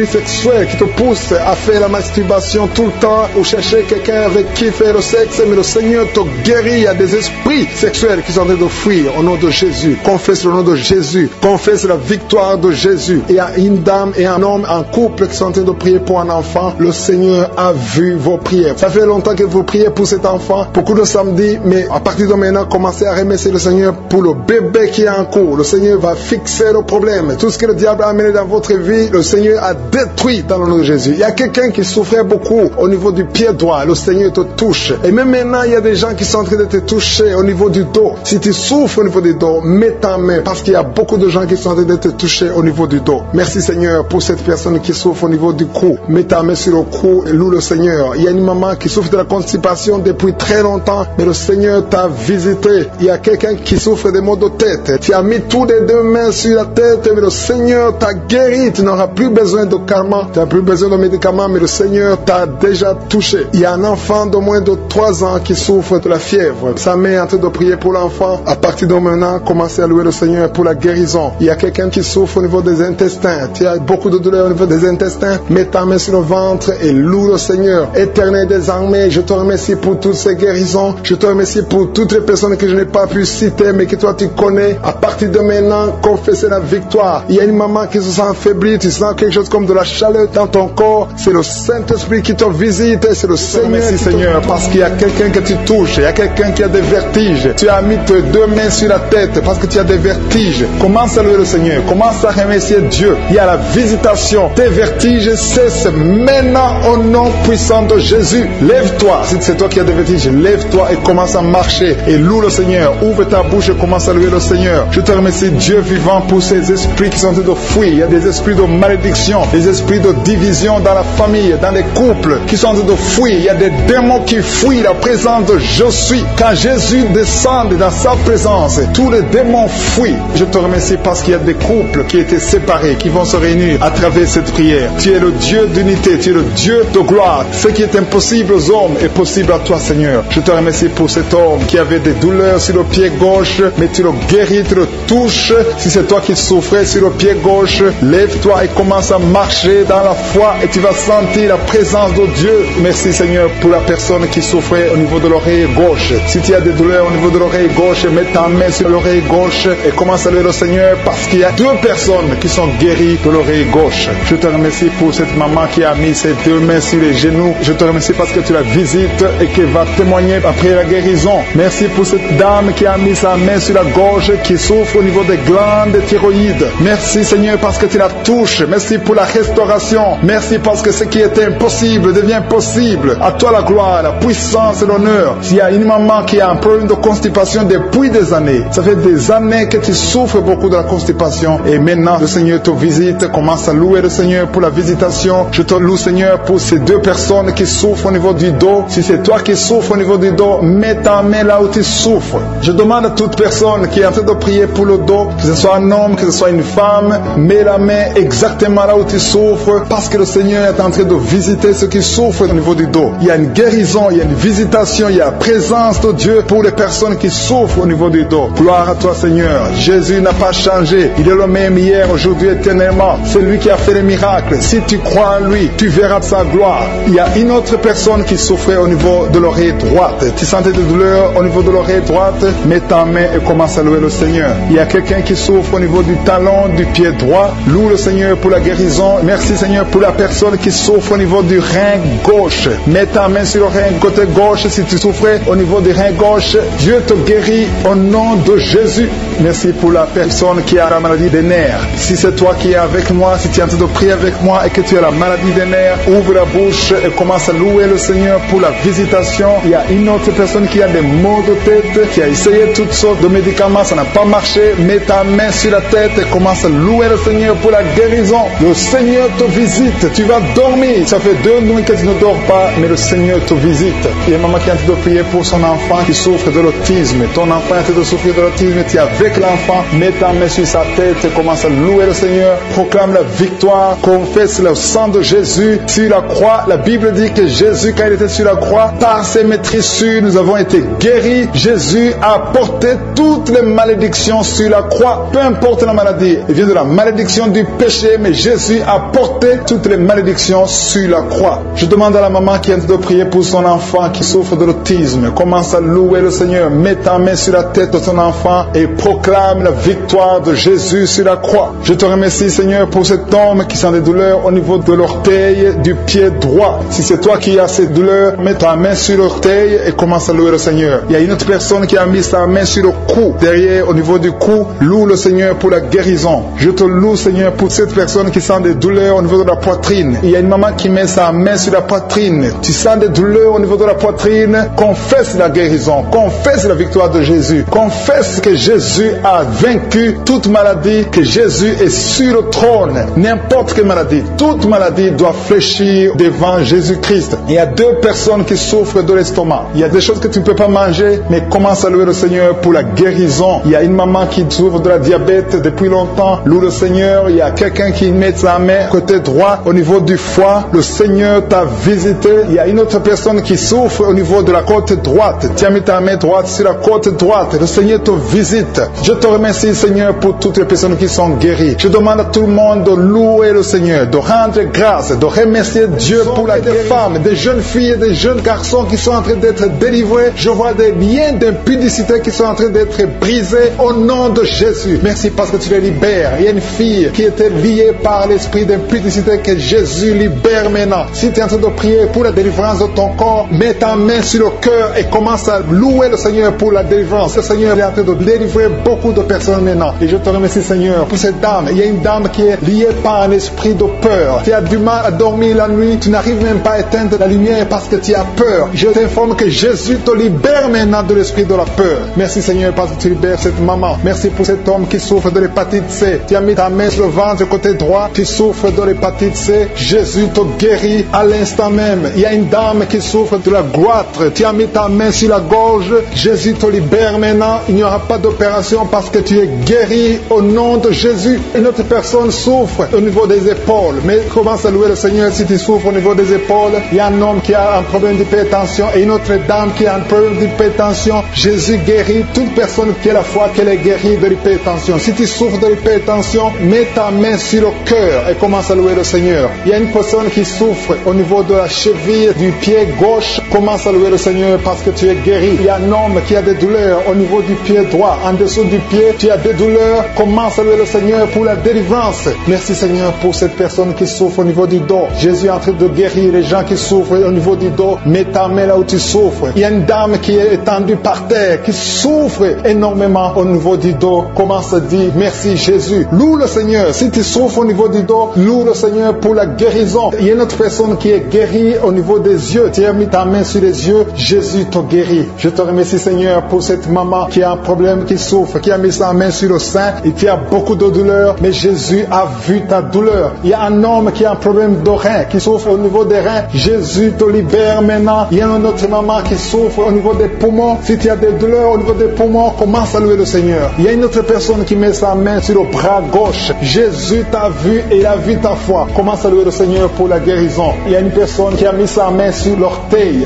sexuels qui te poussent à faire la masturbation tout le temps ou chercher quelqu'un avec qui faire le sexe, mais le Seigneur te guérit. Il y a des esprits sexuels qui sont en train de fuir au nom de Jésus. Confesse le nom de Jésus. Confesse la victoire de Jésus. Il y a une dame et un homme, un couple qui sont en train de prier pour un enfant. Le Seigneur a vu vos prières. Ça fait longtemps que vous priez pour cet enfant. Beaucoup de samedis, mais à partir de maintenant, commencez à remercier le Seigneur pour le bébé qui est en cours. Le Seigneur va fixer le problème. Tout ce que le diable a amené dans votre vie, le Seigneur a détruit dans le nom de Jésus. Il y a quelqu'un qui souffrait beaucoup au niveau du pied droit. Le Seigneur te touche. Et même maintenant, il y a des gens qui sont en train de te toucher au niveau du dos. Si tu souffres au niveau du dos, mets ta main parce qu'il y a beaucoup de gens qui sont en train de te toucher au niveau du dos. Merci Seigneur pour cette personne qui souffre au niveau du cou. Mets ta main sur le cou et loue le Seigneur. Il y a une maman qui souffre de la constipation depuis très longtemps, mais le Seigneur t'a visité. Il y a quelqu'un qui souffre des maux de tête. Tu as mis tous les deux mains sur la tête, mais le Seigneur t'a guéri. Tu n'auras plus besoin de calmants, tu n'as plus besoin de médicaments, mais le Seigneur t'a déjà touché. Il y a un enfant de moins de 3 ans qui souffre de la fièvre. Sa mère est en train de prier pour l'enfant. À partir de maintenant, commencez à louer le Seigneur pour la guérison. Il y a quelqu'un qui souffre au niveau des intestins. Tu as beaucoup de douleurs au niveau des intestins. Mets ta main sur le ventre et loue le Seigneur. Éternel des armées, je te remercie pour toutes ces guérisons. Je te remercie pour toutes les personnes que je n'ai pas pu citer, mais que toi tu connais. À partir de maintenant, confessez la victoire. Il y a une maman qui se sent affaiblie. Tu sens quelque chose comme de la chaleur dans ton corps. C'est le Saint-Esprit qui te visite. C'est le Seigneur. Merci Seigneur, parce qu'il y a quelqu'un que tu touches. Il y a quelqu'un qui a des vertiges. Tu as mis tes deux mains sur la tête parce que tu as des vertiges. Commence à louer le Seigneur. Commence à remercier Dieu. Il y a la visitation. Tes vertiges cessent maintenant au nom puissant de Jésus. Lève-toi. Si c'est toi qui as des vertiges, lève-toi et commence à marcher. Et loue le Seigneur. Ouvre ta bouche et commence à louer le Seigneur. Je te remercie Dieu vivant pour ces esprits qui sont en train de fuir. Il y a des esprits de malédiction, des esprits de division dans la famille, dans les couples qui sont en train de fuir. Il y a des démons qui fuient la présence de Je suis. Quand Jésus descend dans sa présence, tous les démons fuient. Je te remercie parce qu'il y a des couples qui étaient séparés, qui vont se réunir à travers cette prière. Tu es le Dieu d'unité, tu es le Dieu de gloire. Ce qui est impossible aux hommes est possible à toi, Seigneur. Je te remercie pour cet homme qui avait des douleurs sur le pied gauche, mais tu le guéris, tu le touches. Si c'est toi qui souffrais sur le pied gauche, lève-toi et commence à marcher dans la foi et tu vas sentir la présence de Dieu. Merci Seigneur pour la personne qui souffrait au niveau de l'oreille gauche. Si tu as des douleurs au niveau de l'oreille gauche, mets ta main sur l'oreille gauche et commence à louer le Seigneur parce qu'il y a 2 personnes qui sont guéries de l'oreille gauche. Je te remercie pour cette maman qui a mis ses 2 mains sur les genoux. Je te remercie parce que tu la visites et qu'elle va témoigner après la guérison. Merci pour cette dame qui a mis sa main sur la gorge qui souffre au niveau des glandes thyroïdes. Merci Seigneur parce que tu la touches. Merci pour la restauration. Merci parce que ce qui était impossible devient possible. À toi la gloire, la puissance et l'honneur. S'il y a une maman qui a un problème de constipation depuis des années, ça fait des années que tu souffres beaucoup de la constipation et maintenant le Seigneur te visite. Commence à louer le Seigneur pour la visitation. Je te loue Seigneur pour ces 2 personnes qui souffrent au niveau du dos. Si c'est toi qui souffres au niveau du dos, mets ta main là où tu souffres. Je demande à toute personne qui est en train de prier pour le dos, que ce soit un homme, que ce soit une femme, mets la main exactement là où tu souffres parce que le Seigneur est en train de visiter ceux qui souffrent au niveau du dos. Il y a une guérison, il y a une visitation, il y a la présence de Dieu pour les personnes qui souffrent au niveau du dos. Gloire à toi Seigneur. Jésus n'a pas changé. Il est le même hier, aujourd'hui, éternellement. C'est lui qui a fait les miracles. Si tu crois en lui, tu verras sa gloire. Il y a une autre personne qui souffrait au niveau de l'oreille droite. Tu sentais des douleurs au niveau de l'oreille droite, mets ta main et commence à louer le Seigneur. Il y a quelqu'un qui souffre au niveau du talon du pied droit. Loue le Seigneur pour la guérison. Merci Seigneur pour la personne qui souffre au niveau du rein gauche. Mets ta main sur le rein côté gauche gauche, si tu souffrais au niveau du rein gauche, Dieu te guérit au nom de Jésus. Merci pour la personne qui a la maladie des nerfs. Si c'est toi qui es avec moi, si tu es en train de prier avec moi et que tu as la maladie des nerfs, ouvre la bouche et commence à louer le Seigneur pour la visitation. Il y a une autre personne qui a des maux de tête, qui a essayé toutes sortes de médicaments, ça n'a pas marché. Mets ta main sur la tête et commence à louer le Seigneur pour la guérison. Le Seigneur te visite, tu vas dormir. Ça fait 2 nuits que tu ne dors pas, mais le Seigneur te visite. Il y a une maman qui est en train de prier pour son enfant qui souffre de l'autisme. Ton enfant est en train de souffrir de l'autisme, tu es avec l'enfant, mets ta main sur sa tête et commence à louer le Seigneur. Proclame la victoire, confesse le sang de Jésus sur la croix. La Bible dit que Jésus, quand il était sur la croix, par ses maîtrissures, nous avons été guéris. Jésus a porté toutes les malédictions sur la croix. Peu importe la maladie, il vient de la malédiction du péché, mais Jésus a porté toutes les malédictions sur la croix. Je demande à la maman qui est en train de prier pour son enfant qui souffre de l'autisme. Commence à louer le Seigneur. Mets ta main sur la tête de ton enfant et proclame la victoire de Jésus sur la croix. Je te remercie, Seigneur, pour cet homme qui sent des douleurs au niveau de l'orteil du pied droit. Si c'est toi qui as ces douleurs, mets ta main sur l'orteil et commence à louer le Seigneur. Il y a une autre personne qui a mis sa main sur le cou, derrière, au niveau du cou. Loue le Seigneur pour la guérison. Je te loue, Seigneur, pour cette personne qui sent des douleurs au niveau de la poitrine. Il y a une maman qui met sa main sur la poitrine. Tu sens des douleurs au niveau de la poitrine. Confesse la guérison. Confesse la victoire de Jésus. Confesse que Jésus a vaincu toute maladie, que Jésus est sur le trône. N'importe quelle maladie, toute maladie doit fléchir devant Jésus-Christ. Il y a 2 personnes qui souffrent de l'estomac. Il y a des choses que tu ne peux pas manger, mais commence à louer le Seigneur pour la guérison. Il y a une maman qui souffre de la diabète depuis longtemps. Loue le Seigneur. Il y a quelqu'un qui met sa main côté droit au niveau du foie. Le Seigneur t'a visité. Il y a une autre personne qui souffre au niveau de la côte droite. Tu as mis ta main droite sur la côte droite. Le Seigneur te visite. Je te remercie, Seigneur, pour toutes les personnes qui sont guéries. Je demande à tout le monde de louer le Seigneur, de rendre grâce, de remercier Dieu pour la guérison. Des femmes, des jeunes filles et des jeunes garçons qui sont en train d'être délivrés. Je vois des liens d'impudicité qui sont en train d'être brisés au nom de Jésus. Merci parce que tu les libères. Il y a une fille qui était liée par l'esprit d'impudicité que Jésus libère maintenant. Si tu es en train de prier pour la délivrance de ton corps, mets ta main sur le cœur et commence à louer le Seigneur pour la délivrance. Le Seigneur est en train de délivrer beaucoup de personnes maintenant. Et je te remercie, Seigneur, pour cette dame. Il y a une dame qui est liée par un esprit de peur. Tu as du mal à dormir la nuit. Tu n'arrives même pas à éteindre la lumière parce que tu as peur. Je t'informe que Jésus te libère maintenant de l'esprit de la peur. Merci, Seigneur, parce que tu libères cette maman. Merci pour cet homme qui souffre de l'hépatite C. Tu as mis ta main sur le ventre côté droit. Tu souffres de l'hépatite C. Jésus te guérit à l'instant même. Il y a une dame qui souffre de la goitre. Tu as mis ta main sur la gorge. Jésus te libère maintenant. Il n'y aura pas d'opération parce que tu es guéri au nom de Jésus. Une autre personne souffre au niveau des épaules. Mais commence à louer le Seigneur si tu souffres au niveau des épaules. Il y a un homme qui a un problème d'hypertension et une autre dame qui a un problème d'hypertension. Jésus guérit toute personne qui a la foi qu'elle est guérie de l'hypertension. Si tu souffres de l'hypertension, mets ta main sur le cœur et commence à louer le Seigneur. Il y a une personne qui souffre au niveau de la cheville du pied gauche. Commence à louer le Seigneur parce que tu es guéri. Il y a un homme qui a des douleurs au niveau du pied droit. En dessous du pied, tu as des douleurs. Commence à louer le Seigneur pour la délivrance. Merci, Seigneur, pour cette personne qui souffre au niveau du dos. Jésus est en train de guérir les gens qui souffrent au niveau du dos. Mets ta main là où tu souffres. Il y a une dame qui est étendue par terre, qui souffre énormément au niveau du dos. Commence à dire merci, Jésus. Loue le Seigneur. Si tu souffres au niveau du dos, loue le Seigneur pour la guérison. Il y a une autre personne qui est guérie au niveau des yeux. Tu as mis ta main sur les yeux. Jésus te guérit. Je te remercie, Seigneur, pour cette maman qui a un problème, qui souffre, qui a mis sa main sur le sein et qui a beaucoup de douleur. Mais Jésus a vu ta douleur. Il y a un homme qui a un problème de rein, qui souffre au niveau des reins. Jésus te libère maintenant. Il y a une autre maman qui souffre au niveau des poumons. Si tu as des douleurs au niveau des poumons, commence à louer le Seigneur. Il y a une autre personne qui met sa main sur le bras gauche. Jésus t'a vu et il a vu ta foi. Commence à louer le Seigneur pour la guérison. Il y a une personne qui a mis sa main sur l'orteil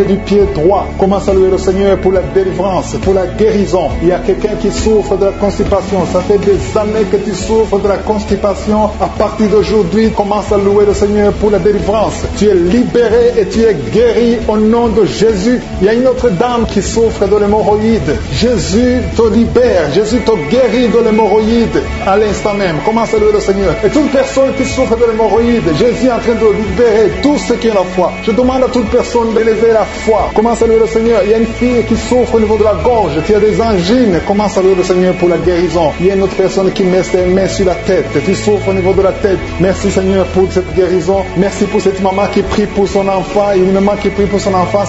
du pied droit. Commence à louer le Seigneur pour la délivrance, pour la guérison. Il y a quelqu'un qui souffre de la constipation. Ça fait des années que tu souffres de la constipation. À partir d'aujourd'hui, commence à louer le Seigneur pour la délivrance. Tu es libéré et tu es guéri au nom de Jésus. Il y a une autre dame qui souffre de l'hémorroïde. Jésus te libère. Jésus te guérit de l'hémorroïde à l'instant même. Commence à louer le Seigneur. Et toute personne qui souffre de l'hémorroïde, Jésus est en train de libérer tous ceux qui ont la foi. Je demande à toute personne de lever d'élever la foi. Commence à louer le Seigneur. Il y a une fille qui souffre au niveau de la gorge, qui a des angines. Commence à louer le Seigneur pour la guérison. Il y a une autre personne qui met ses mains sur la tête. Tu souffres au niveau de la tête. Merci Seigneur pour cette guérison. Merci pour cette maman qui prie pour son enfant. Il y a une maman qui prie pour son enfant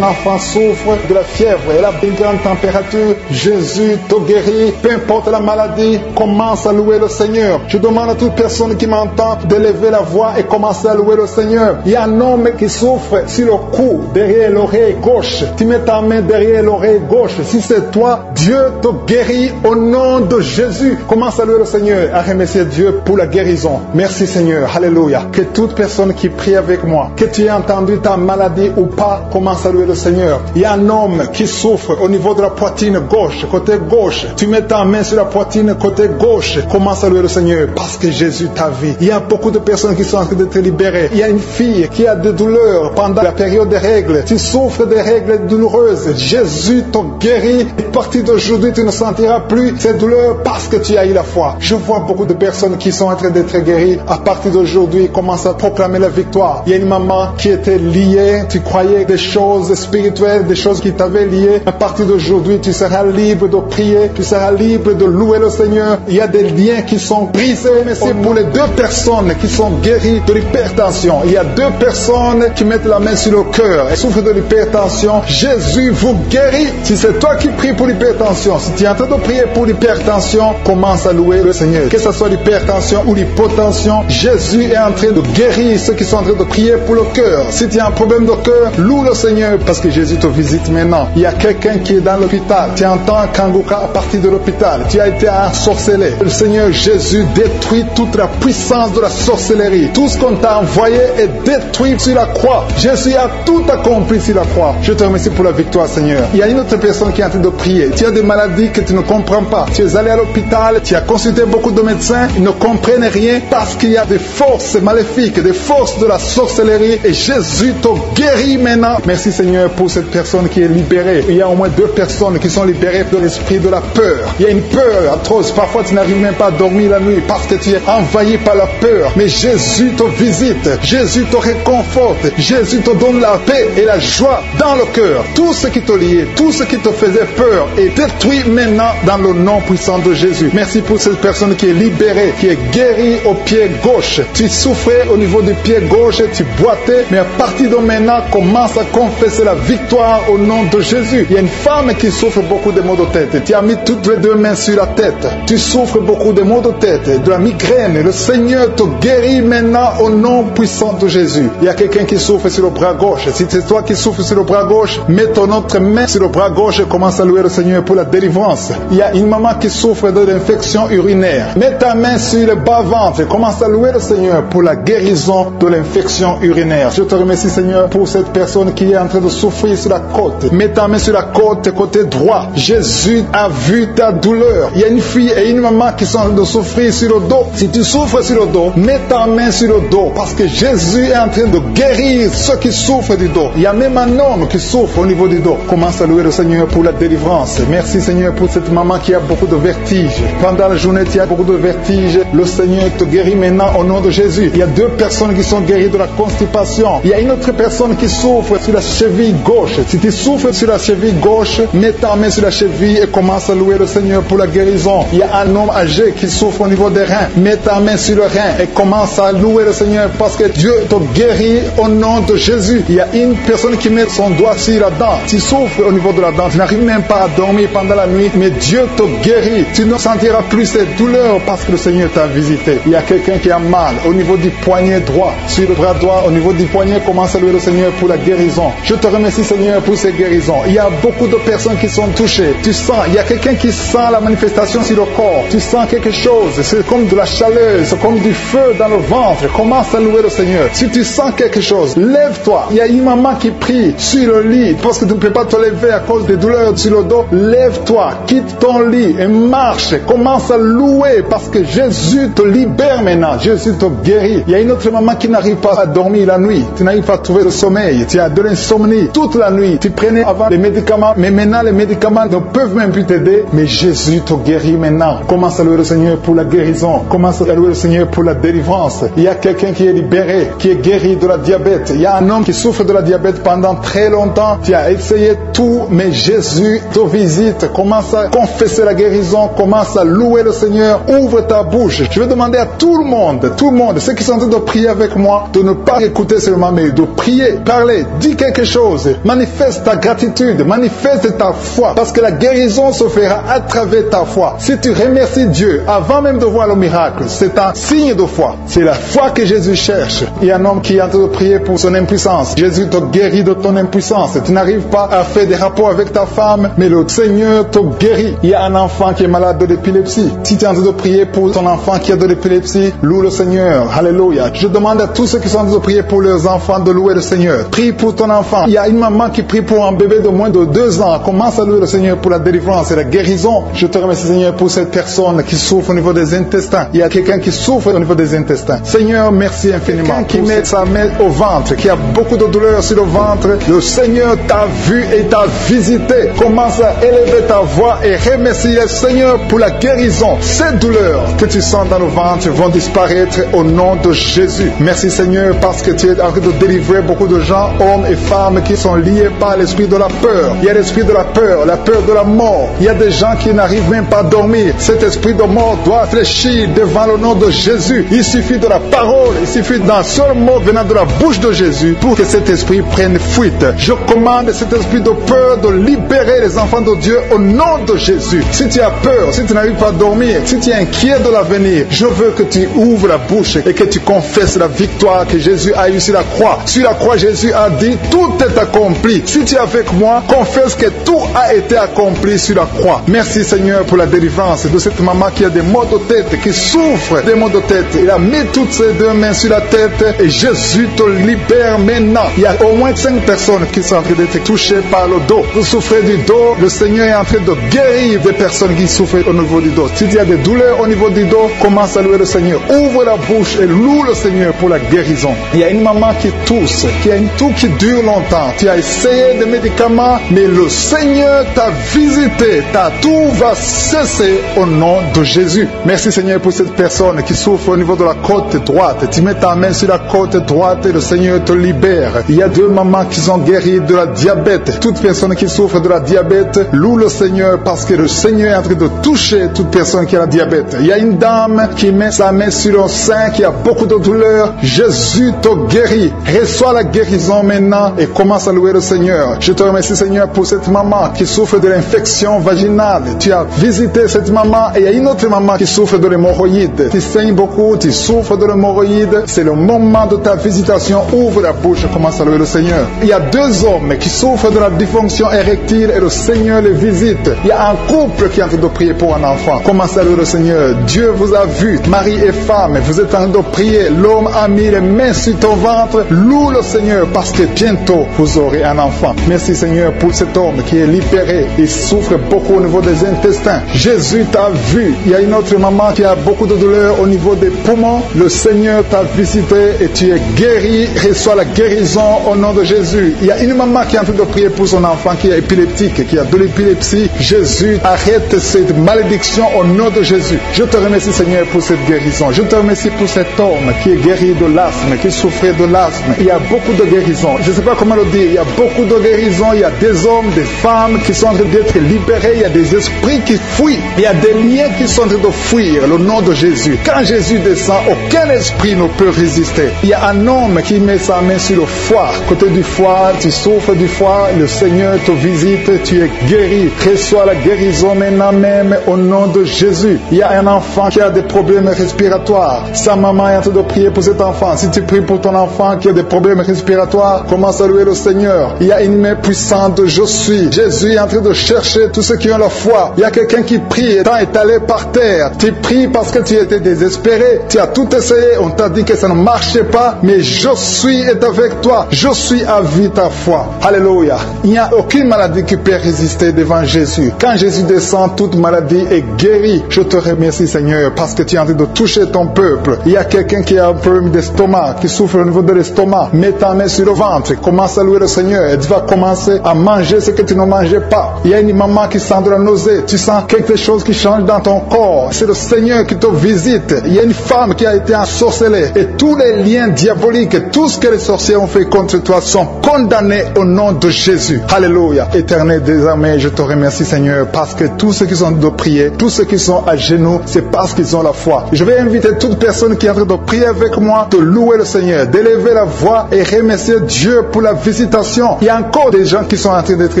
souffre de la fièvre. Elle a une grande température. Jésus te guérit. Peu importe la maladie, commence à louer le Seigneur. Je demande à toute personne qui m'entend d'élever la voix et commencer à louer le Seigneur. Il y a un homme qui souffre sur le cou, derrière l'oreille gauche. Tu mets ta main derrière l'oreille gauche. Si c'est toi, Dieu te guérit au nom de Jésus. Commence à louer le Seigneur, à remercier Dieu pour la guérison. Merci Seigneur. Alléluia. Que toute personne qui prie avec moi, que tu aies entendu ta maladie ou pas, commence à louer le Seigneur. Il y a un homme qui souffre au niveau de la poitrine gauche, côté gauche. Tu mets ta main sur la poitrine côté gauche. Commence à louer le Seigneur parce que Jésus t'a vu. Il y a beaucoup de personnes qui sont en train d'être libérées. Il y a une fille qui a des douleurs pendant la période des règles. Tu souffres des règles douloureuses. Jésus te guérit. Et à partir d'aujourd'hui, tu ne sentiras plus ces douleurs parce que tu as eu la foi. Je vois beaucoup de personnes qui sont en train d'être guéries. À partir d'aujourd'hui, commence à proclamer la victoire. Il y a une maman qui était liée. Tu croyais des choses spirituelles, des choses qui t'avaient lié. À partir d'aujourd'hui, tu seras libre de prier. Tu seras libre de louer le Seigneur. Il y a des liens qui sont brisés. Mais c'est pour les 2 personnes qui sont guéries de l'hypertension. Il y a 2 personnes qui mettent la main sur le cœur et souffrent de l'hypertension. Jésus vous guérit. Si c'est toi qui pries pour l'hypertension, si tu es en train de prier pour l'hypertension, commence à louer le Seigneur. Que ce soit l'hypertension ou l'hypotension, Jésus est en train de guérir ceux qui sont en train de prier pour le cœur. Si tu as un problème de cœur, loue le Seigneur parce que Jésus te visite maintenant. Il y a quelqu'un qui est dans l'hôpital. Tu entends Kanguka à partir de l'hôpital. Tu as été ensorcelé. Le Seigneur Jésus détruit toute la puissance de la sorcellerie. Tout ce qu'on t'a envoyé est détruit sur la croix. Jésus a tout accompli sur la croix. Je te remercie pour la victoire, Seigneur. Il y a une autre personne qui est en train de prier. Tu as des maladies que tu ne comprends pas. Tu es allé à l'hôpital, tu as consulté beaucoup de médecins, ils ne comprennent rien parce qu'il y a des forces maléfiques, des forces de la sorcellerie et Jésus te guérit maintenant. Merci Seigneur pour cette personne qui est libérée. Il y a au moins 2 personnes qui sont libérées de l'esprit de la peur. Il y a une peur atroce. Parfois tu n'arrives même pas à dormir la nuit parce que tu es envahi par la peur. Mais Jésus te visite. Jésus te réconforte. Jésus te donne la paix et la joie dans le cœur. Tout ce qui te liait, tout ce qui te faisait peur est détruit maintenant dans le nom puissant de Jésus. Merci pour cette personne qui est libérée, qui est guérie au pied gauche. Tu souffrais au niveau du pied gauche, tu boitais, mais à partir de maintenant, commence à confesser la victoire au nom de Jésus. Il y a une femme qui souffre beaucoup de maux de tête. Tu as mis toutes les 2 mains sur la tête. Tu souffres beaucoup de maux de tête, de la migraine. Le Seigneur te guérit maintenant au nom puissant de Jésus. Il y a quelqu'un qui souffre sur le bras gauche. Si c'est toi qui souffres sur le bras gauche, mets ton autre main sur le bras gauche et commence à louer le Seigneur pour la délivrance. Il y a une maman qui souffre de l'infection urinaire. Mets ta main sur le bas-ventre et commence à louer le Seigneur pour la guérison de l'infection urinaire. Je te remercie Seigneur pour cette personne qui est en train de souffrir sur la côte. Mets ta main sur la côte côté droit. Jésus a vu ta douleur. Il y a une fille et une maman qui sont en train de souffrir sur le dos. Si tu souffres sur le dos, mets ta main sur le dos parce que Jésus est en train de guérir ceux qui souffrent du dos. Il y a même un homme qui souffre au niveau du dos. Commence à louer le Seigneur pour la délivrance. Merci Seigneur pour cette maman qui a beaucoup de vertiges. Pendant la journée, tu as beaucoup de vertiges. Le Seigneur te guérit maintenant au nom de Jésus. Il y a 2 personnes qui sont guéries de la constipation. Il y a une autre personne qui souffre sur la cheville gauche. Si tu souffres sur la cheville gauche, mets ta main sur la cheville et commence à louer le Seigneur pour la guérison. Il y a un homme âgé qui souffre au niveau des reins. Mets ta main sur le rein et commence à louer le Seigneur parce que Dieu te guérit au nom de Jésus. Il y a une personne qui met son doigt sur la dent. Tu souffres au niveau de la dent. Tu n'arrives même pas à dormir pendant la nuit, mais Dieu te guérit. Tu ne sentiras plus cette douleur parce que le Seigneur t'a visité. Il y a quelqu'un qui a mal au niveau du poignet droit, sur le bras droit, au niveau du poignet, commence à louer le Seigneur pour la guérison. Je te remercie Seigneur pour ces guérisons. Il y a beaucoup de personnes qui sont touchées. Tu sens, il y a quelqu'un qui sent la manifestation sur le corps. Tu sens quelque chose, c'est comme de la chaleur, c'est comme du feu dans le ventre. Commence à louer le Seigneur. Si tu sens quelque chose, lève-toi. Il y a une maman qui prie sur le lit parce que tu ne peux pas te lever à cause des douleurs sur le dos. Lève-toi, quitte ton lit et marche. Commence à louer parce que Jésus te libère maintenant. Jésus te guérit. Il y a une autre maman qui n'arrive pas à dormir la nuit. Tu n'arrives pas à trouver le sommeil. Tu as de l'insomnie toute la nuit. Tu prenais avant les médicaments, mais maintenant les médicaments ne peuvent même plus t'aider. Mais Jésus te guérit maintenant. Commence à louer le Seigneur pour la guérison. Commence à louer le Seigneur pour la délivrance. Il y a quelqu'un qui est libéré, qui est guéri de la diabète. Il y a un homme qui souffre de la diabète pendant très longtemps, tu as essayé tout, mais Jésus te visite. Commence à confesser la guérison, commence à louer le Seigneur, ouvre ta bouche. Je vais demander à tout le monde, ceux qui sont en train de prier avec moi, de ne pas écouter seulement, mais de prier, parler, dis quelque chose, manifeste ta gratitude, manifeste ta foi, parce que la guérison se fera à travers ta foi. Si tu remercies Dieu avant même de voir le miracle, c'est un signe de foi. C'est la foi que Jésus cherche. Il y a un homme qui est en train de prier pour son impuissance. Jésus te guérit de ton impuissance. Tu n'arrives pas à faire des rapports avec ta femme, mais le Seigneur te guérit. Il y a un enfant qui est malade de l'épilepsie. Si tu es en train de prier pour ton enfant qui a de l'épilepsie, loue le Seigneur. Alléluia. Je demande à tous ceux qui sont en train de prier pour leurs enfants de louer le Seigneur. Prie pour ton enfant. Il y a une maman qui prie pour un bébé de moins de 2 ans. Commence à louer le Seigneur pour la délivrance et la guérison. Je te remercie, Seigneur, pour cette personne qui souffre au niveau des intestins. Il y a quelqu'un qui souffre au niveau des intestins. Seigneur, merci infiniment. Quelqu'un qui met sa main au ventre, qui a beaucoup de douleur sur le ventre, le Seigneur t'a vu et t'a visité. Commence à élever ta voix et remercie le Seigneur pour la guérison. Ces douleurs que tu sens dans le ventre vont disparaître au nom de Jésus. Merci, Seigneur, parce que tu es en train de délivrer beaucoup de gens, hommes et femmes, qui sont liés par l'esprit de la peur. Il y a l'esprit de la peur de la mort. Il y a des gens qui n'arrivent même pas à dormir. Cet esprit de mort doit fléchir devant le nom de Jésus. Il suffit de la parole, il suffit d'un seul mot venant de la bouche de Jésus pour que cet esprit prenne fuite. Je commande cet esprit de peur de libérer les enfants de Dieu au nom de Jésus. Si tu as peur, si tu n'arrives pas à dormir, si tu es inquiet de l'avenir, je veux que tu ouvres la bouche et que tu confesses la victoire que Jésus a eue sur la croix. Sur la croix, Jésus a dit, tout est accompli. Si tu es avec moi, confesse que tout a été accompli sur la croix. Merci, Seigneur, pour la délivrance de cette maman qui a des maux de tête, qui souffre des maux de tête. Il a mis toutes ses 2 mains sur la tête et Jésus te libère maintenant. Il y a au moins 5 personnes qui sont en train d'être touchées par le dos. Vous souffrez du dos, le Seigneur est en train de guérir des personnes qui souffrent au niveau du dos. Si tu as des douleurs au niveau du dos, commence à louer le Seigneur. Ouvre la bouche et loue le Seigneur pour la guérison. Il y a une maman qui tousse, qui a une toux qui dure longtemps. Tu as essayé des médicaments, mais le Seigneur t'a visité. Ta toux va cesser au nom de Jésus. Merci, Seigneur, pour cette personne qui souffre au niveau de la côte droite. Tu mets ta main sur la côte droite et le Seigneur te libère. Il y a 2 mamans qui sont guéries de la diabète. Toute personne qui souffre de la diabète, loue le Seigneur parce que le Seigneur est en train de toucher toute personne qui a la diabète. Il y a une dame qui met sa main sur le sein, qui a beaucoup de douleur. Jésus te guérit. Reçois la guérison maintenant et commence à louer le Seigneur. Je te remercie, Seigneur, pour cette maman qui souffre de l'infection vaginale. Tu as visité cette maman et il y a une autre maman qui souffre de l'hémorroïde. Tu saignes beaucoup, tu souffres de l'hémorroïde. C'est le moment de ta visitation. Ouvre la bouche et commence à louer le Seigneur. Il y a 2 hommes qui souffrent de la dysfonction érectile et le Seigneur les visite. Il y a un couple qui est en train de prier pour un enfant. Commence à louer le Seigneur. Dieu vous a vu, mari et femme, vous êtes en train de prier. L'homme a mis les mains sur ton ventre. Loue le Seigneur parce que bientôt vous aurez un enfant. Merci, Seigneur, pour cet homme qui est libéré. Il souffre beaucoup au niveau des intestins. Jésus t'a vu. Il y a une autre maman qui a beaucoup de douleur au niveau des poumons. Le Seigneur t'a visité et tu es guéri. Reçois la guérison au nom de Jésus. Il y a une maman qui est en train de prier pour son enfant qui est épileptique, qui a de l'épilepsie. Jésus, arrête cette malédiction au nom de Jésus. Je te remercie, Seigneur, pour cette guérison. Je te remercie pour cet homme qui est guéri de l'asthme, qui souffrait de l'asthme. Il y a beaucoup de guérisons. Je ne sais pas comment le dire. Il y a beaucoup de guérisons. Il y a des hommes, des femmes qui sont en train d'être libérés. Il y a des esprits qui fuient. Il y a des liens qui sont en train de fuir le nom de Jésus. Quand Jésus descend, aucun esprit ne peut résister. Il y a un homme qui met sa main sur le foie. Côté du foie, tu souffres du foie. Le Seigneur te visite. Tu es guéri. Reçois la guérison maintenant même au nom de Jésus. Il y a un enfant qui a des problèmes respiratoires. Sa maman est en train de prier pour cet enfant. Si tu pries pour ton enfant qui a des problèmes respiratoires, commence à louer le Seigneur. Il y a une main puissante de Je suis. Jésus est en train de chercher tous ceux qui ont la foi. Il y a quelqu'un qui prie étant étalé par terre. Tu pries parce que tu étais désespéré. Tu as tout essayé. On t'a dit que ça ne marchait pas. Mais Je suis est avec toi. Je suis à vie ta foi. Alléluia. Il n'y a aucune maladie qui peut résister devant Jésus. Quand Jésus descend, toute maladie est guérie. Je te remercie, Seigneur, parce que tu es en train de toucher ton peuple. Il y a quelqu'un qui a un problème d'estomac, qui souffre au niveau de l'estomac. Mets ta main sur le ventre. Commence à louer le Seigneur. Et tu vas commencer à manger ce que tu ne mangeais pas. Il y a une maman qui sent de la nausée. Tu sens quelque chose qui change dans ton corps. C'est le Seigneur qui te visite. Il y a une femme qui a été ensorcelée. Et tous les liens diaboliques, tout ce que les sorciers ont fait contre toi sont sont condamnés au nom de Jésus. Alléluia. Éternel des armées, je te remercie Seigneur parce que tous ceux qui sont de prier, tous ceux qui sont à genoux, c'est parce qu'ils ont la foi. Je vais inviter toute personne qui est en train de prier avec moi de louer le Seigneur, d'élever la voix et remercier Dieu pour la visitation. Il y a encore des gens qui sont en train d'être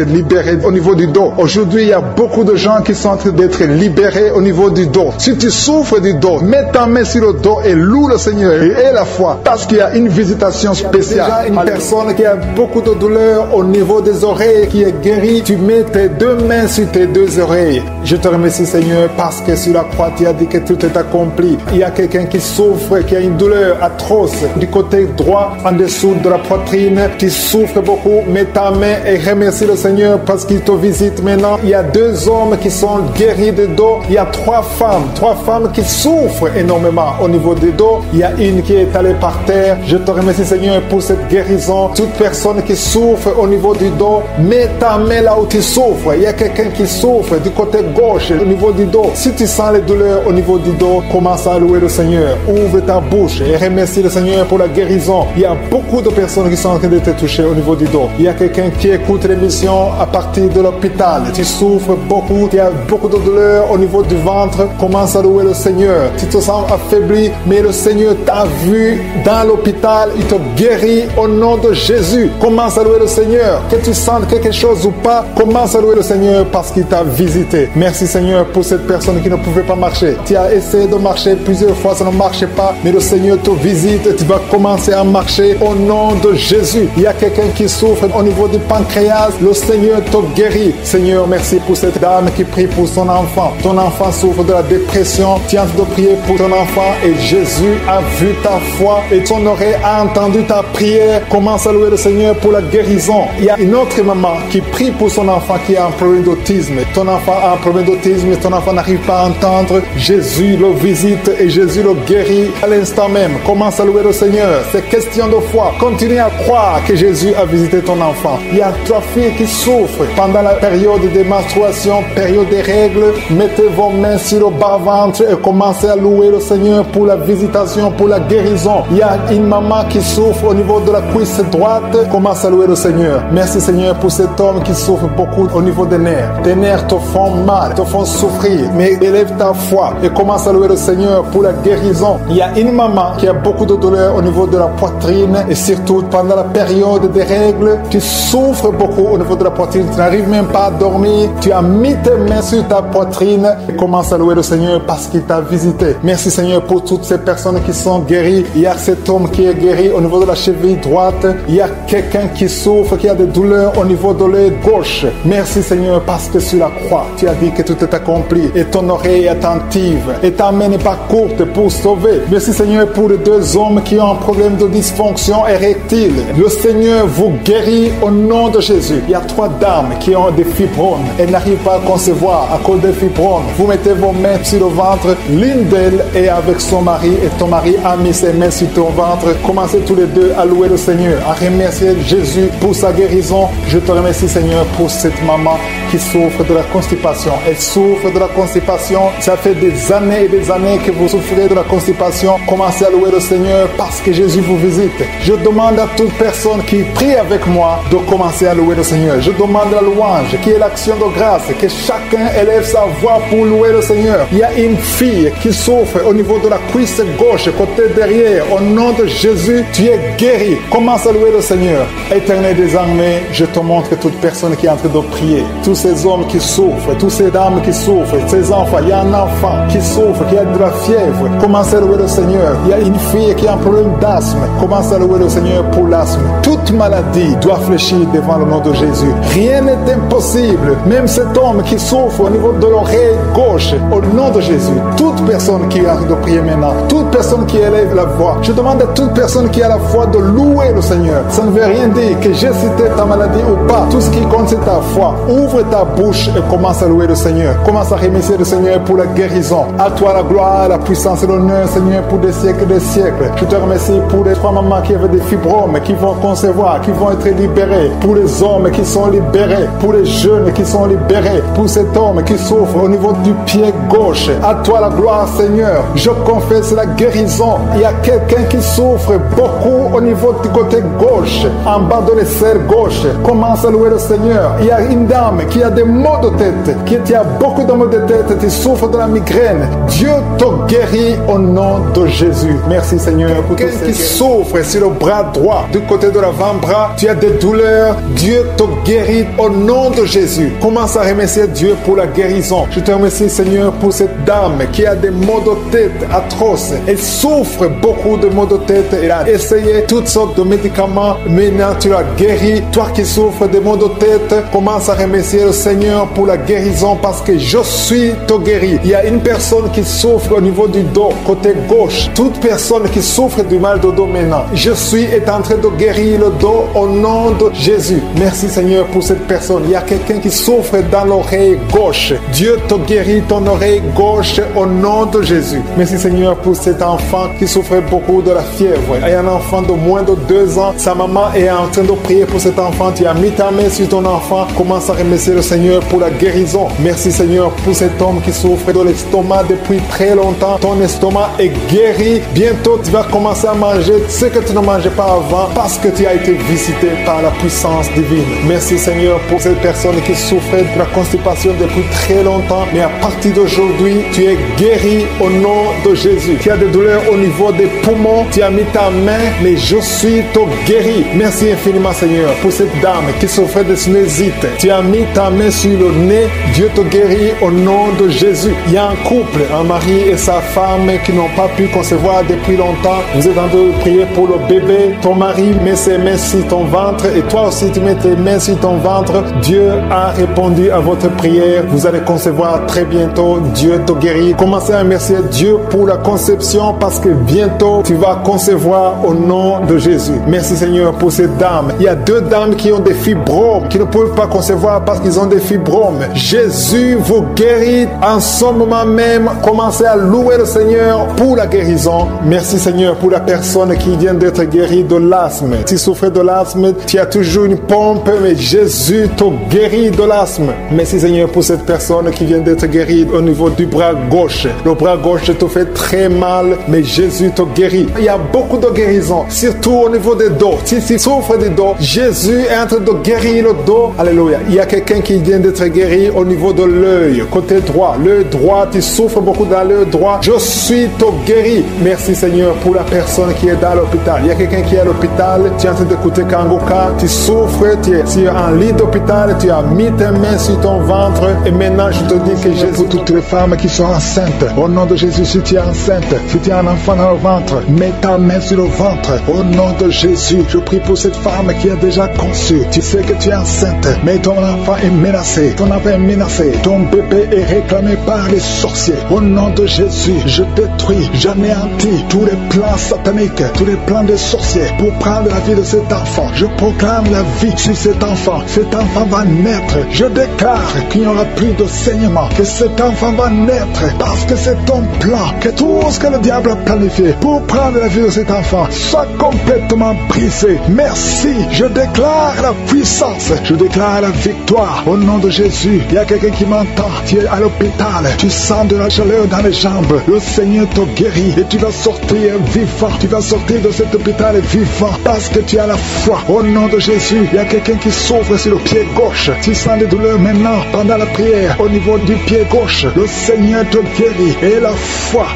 libérés au niveau du dos. Aujourd'hui, il y a beaucoup de gens qui sont en train d'être libérés au niveau du dos. Si tu souffres du dos, mets ta main sur le dos et loue le Seigneur et aie la foi parce qu'il y a une visitation spéciale. Il y a déjà une personne qui a beaucoup de douleur au niveau des oreilles qui est guérie. Tu mets tes deux mains sur tes deux oreilles. Je te remercie Seigneur parce que sur la croix tu as dit que tout est accompli. Il y a quelqu'un qui souffre, qui a une douleur atroce du côté droit en dessous de la poitrine. Tu souffres beaucoup, mets ta main et remercie le Seigneur parce qu'il te visite maintenant. Il y a 2 hommes qui sont guéris de dos. Il y a 3 femmes qui souffrent énormément au niveau du dos. Il y a une qui est allée par terre. Je te remercie Seigneur pour cette guérison. Toute personne qui souffre au niveau du dos, mets ta main là où tu souffres. Il y a quelqu'un qui souffre du côté gauche au niveau du dos. Si tu sens les douleurs au niveau du dos, commence à louer le Seigneur. Ouvre ta bouche et remercie le Seigneur pour la guérison. Il y a beaucoup de personnes qui sont en train de te toucher au niveau du dos. Il y a quelqu'un qui écoute l'émission à partir de l'hôpital. Tu souffres beaucoup, il y a beaucoup de douleurs au niveau du ventre. Commence à louer le Seigneur. Tu te sens affaibli, mais le Seigneur t'a vu dans l'hôpital. Il te guérit au nom de Jésus. Commence à louer le Seigneur. Que tu sentes quelque chose ou pas, commence à louer le Seigneur parce qu'il t'a visité. Merci Seigneur pour cette personne qui ne pouvait pas marcher. Tu as essayé de marcher plusieurs fois, ça ne marchait pas, mais le Seigneur te visite et tu vas commencer à marcher au nom de Jésus. Il y a quelqu'un qui souffre au niveau du pancréas, le Seigneur te guérit. Seigneur, merci pour cette dame qui prie pour son enfant. Ton enfant souffre de la dépression, tu es en train de prier pour ton enfant et Jésus a vu ta foi et ton oreille a entendu ta prière. Commence à louer le Seigneur pour la guérison. Il y a une autre maman qui prie pour son enfant qui a un problème d'autisme. Ton enfant a un problème d'autisme et ton enfant n'arrive pas à entendre. Jésus le visite et Jésus le guérit à l'instant même. Commence à louer le Seigneur. C'est question de foi. Continue à croire que Jésus a visité ton enfant. Il y a 3 filles qui souffrent pendant la période de menstruation, période des règles. Mettez vos mains sur le bas-ventre et commencez à louer le Seigneur pour la visitation, pour la guérison. Il y a une maman qui souffre au niveau de la cuisse droite. Commence à louer le Seigneur. Merci Seigneur pour cet homme qui souffre beaucoup au niveau des nerfs. Tes nerfs te font mal, te font souffrir. Mais élève ta foi et commence à louer le Seigneur pour la guérison. Il y a une maman qui a beaucoup de douleur au niveau de la poitrine et surtout pendant la période des règles, tu souffres beaucoup au niveau de la poitrine. Tu n'arrives même pas à dormir. Tu as mis tes mains sur ta poitrine et commence à louer le Seigneur parce qu'il t'a visité. Merci Seigneur pour toutes ces personnes qui sont guéries. Il y a cet homme qui est guéri au niveau de la cheville droite. Il y a quelqu'un qui souffre, qui a des douleurs au niveau de l'œil gauche. Merci Seigneur parce que sur la croix, tu as dit que tout est accompli et ton oreille est attentive et ta main n'est pas courte pour sauver. Merci Seigneur pour les 2 hommes qui ont un problème de dysfonction érectile. Le Seigneur vous guérit au nom de Jésus. Il y a 3 dames qui ont des fibromes. Elles n'arrivent pas à concevoir à cause des fibromes. Vous mettez vos mains sur le ventre. L'une d'elles est avec son mari et ton mari a mis ses mains sur ton ventre. Commencez tous les 2 à louer le Seigneur, à remercier Jésus pour sa guérison. Je te remercie Seigneur pour cette maman qui souffre de la constipation. Elle souffre de la constipation. Ça fait des années et des années que vous souffrez de la constipation. Commencez à louer le Seigneur parce que Jésus vous visite. Je demande à toute personne qui prie avec moi de commencer à louer le Seigneur. Je demande la louange qui est l'action de grâce, que chacun élève sa voix pour louer le Seigneur. Il y a une fille qui souffre au niveau de la cuisse gauche, côté derrière. Au nom de Jésus, tu es guéri. Commence à louer le Seigneur. Éternel des armées, je te montre toute personne qui est en train de prier. Tous ces hommes qui souffrent, toutes ces dames qui souffrent, ces enfants. Il y a un enfant qui souffre, qui a de la fièvre. Commence à louer le Seigneur. Il y a une fille qui a un problème d'asthme. Commence à louer le Seigneur pour l'asthme. Toute maladie doit fléchir devant le nom de Jésus. Rien n'est impossible. Même cet homme qui souffre au niveau de l'oreille gauche, au nom de Jésus. Toute personne qui a de prier maintenant, toute personne qui élève la voix, je demande à toute personne qui a la foi de louer le Seigneur. Ça ne veut rien dire que j'ai cité ta maladie ou pas. Tout ce qui compte, c'est ta foi. Ouvre ta bouche et commence à louer le Seigneur. Commence à remercier le Seigneur pour la guérison. À toi la gloire, la puissance et l'honneur, Seigneur, pour des siècles et des siècles. Je te remercie pour les 3 mamans qui avaient des fibromes, qui vont concevoir, qui vont être libérés. Pour les hommes qui sont libérés. Pour les jeunes qui sont libérés. Pour cet homme qui souffre au niveau du pied gauche. À toi la gloire, Seigneur. Je confesse la guérison. Il y a quelqu'un qui souffre beaucoup au niveau du côté gauche, en bas de l'aisselle gauche. Commence à louer le Seigneur. Il y a une dame qui a des maux de tête, qui a beaucoup de maux de tête, qui souffre de la migraine. Dieu te guérit au nom de Jésus. Merci Seigneur pour quelqu'un qui souffre sur le bras droit, du côté de l'avant-bras, tu as des douleurs. Dieu te guérit au nom de Jésus. Commence à remercier Dieu pour la guérison. Je te remercie Seigneur pour cette dame qui a des maux de tête atroces. Elle souffre beaucoup de maux de tête. Elle a essayé toutes sortes de médicaments. Maintenant tu l'as guéri. Toi qui souffres de maux de tête, commence à remercier le Seigneur pour la guérison parce que je suis te guéri. Il y a une personne qui souffre au niveau du dos, côté gauche. Toute personne qui souffre du mal de dos maintenant, je suis en train de guérir le dos au nom de Jésus. Merci Seigneur pour cette personne. Il y a quelqu'un qui souffre dans l'oreille gauche. Dieu te guérit ton oreille gauche au nom de Jésus. Merci Seigneur pour cet enfant qui souffre beaucoup de la fièvre. Il y a un enfant de moins de 2 ans. Sa maman est en train de prier pour cet enfant. Tu as mis ta main sur ton enfant. Commence à remercier le Seigneur pour la guérison. Merci Seigneur pour cet homme qui souffre de l'estomac depuis très longtemps. Ton estomac est guéri. Bientôt tu vas commencer à manger ce que tu ne mangeais pas avant parce que tu as été visité par la puissance divine. Merci Seigneur pour cette personne qui souffrait de la constipation depuis très longtemps. Mais à partir d'aujourd'hui, tu es guéri au nom de Jésus. Tu as des douleurs au niveau des poumons. Tu as mis ta main, mais je suis te guéri. Merci infiniment Seigneur pour cette dame qui souffrait de sinusite. Tu as mis ta main sur le nez. Dieu te guérit au nom de Jésus. Il y a un couple, un mari et sa femme qui n'ont pas pu concevoir depuis longtemps. Vous êtes en train de prier pour le bébé. Ton mari met ses mains sur ton ventre et toi aussi tu mets tes mains sur ton ventre. Dieu a répondu à votre prière. Vous allez concevoir très bientôt. Dieu te guérit. Commencez à remercier Dieu pour la conception parce que bientôt tu vas concevoir au nom de Jésus. Merci Seigneur pour ces dames. Il y a 2 dames qui ont des fibromes, qui ne peuvent pas concevoir parce qu'ils ont des fibromes. Jésus vous guérit en ce moment même. Commencez à louer le Seigneur pour la guérison. Merci Seigneur pour la personne qui vient d'être guérie de l'asthme. Tu souffres de l'asthme, tu as toujours une pompe, mais Jésus te guérit de l'asthme. Merci Seigneur pour cette personne qui vient d'être guérie au niveau du bras gauche. Le bras gauche te fait très mal, mais Jésus te guérit. Il y a beaucoup de guérison, surtout au niveau des dos. Si tu souffres des dos, Jésus est en train de guérir le dos. Alléluia. Il y a quelqu'un qui vient d'être guéri au niveau de l'œil, côté droit. L'œil droit, tu souffres beaucoup dans l'œil droit. Je suis te guéri. Merci Seigneur pour la personne qui est dans l'hôpital. Il y a quelqu'un qui est à l'hôpital, tu es en train d'écouter Kangoka, tu souffres, tu es sur un lit d'hôpital, tu as mis tes mains sur ton ventre et maintenant je te dis que Jésus, pour toutes les femmes qui sont enceintes, au nom de Jésus, si tu es enceinte, si tu as un enfant dans le ventre, mets ta main sur le ventre, au nom de Jésus. Je prie pour cette femme qui a déjà conçu. Tu sais que tu es enceinte, mais ton enfant est menacé, ton enfant est menacé, ton bébé est réclamé par les sorciers. Au nom de Jésus, je détruis, j'anéantis tous les plans sataniques, tous les plans des sorciers pour prendre la vie de cet enfant. Je proclame la vie sur cet enfant. Cet enfant va naître. Je déclare qu'il n'y aura plus de saignement, que cet enfant va naître parce que c'est ton plan, que tout ce que le diable a planifié pour prendre la vie de cet enfant soit complètement brisé. Merci. Je déclare la puissance. Je déclare la victoire au nom de Jésus. Il y a quelqu'un qui m'entend. Tu es à l'hôpital. Tu sens de la chaleur dans les jambes. Le Seigneur te guérit et tu vas sortir vivant. Tu vas sortir de cet hôpital vivant parce que tu as la foi. Au nom de Jésus, il y a quelqu'un qui souffre sur le pied gauche. Tu sens des douleurs maintenant pendant la prière au niveau du pied gauche. Le Seigneur te guérit. Et la foi,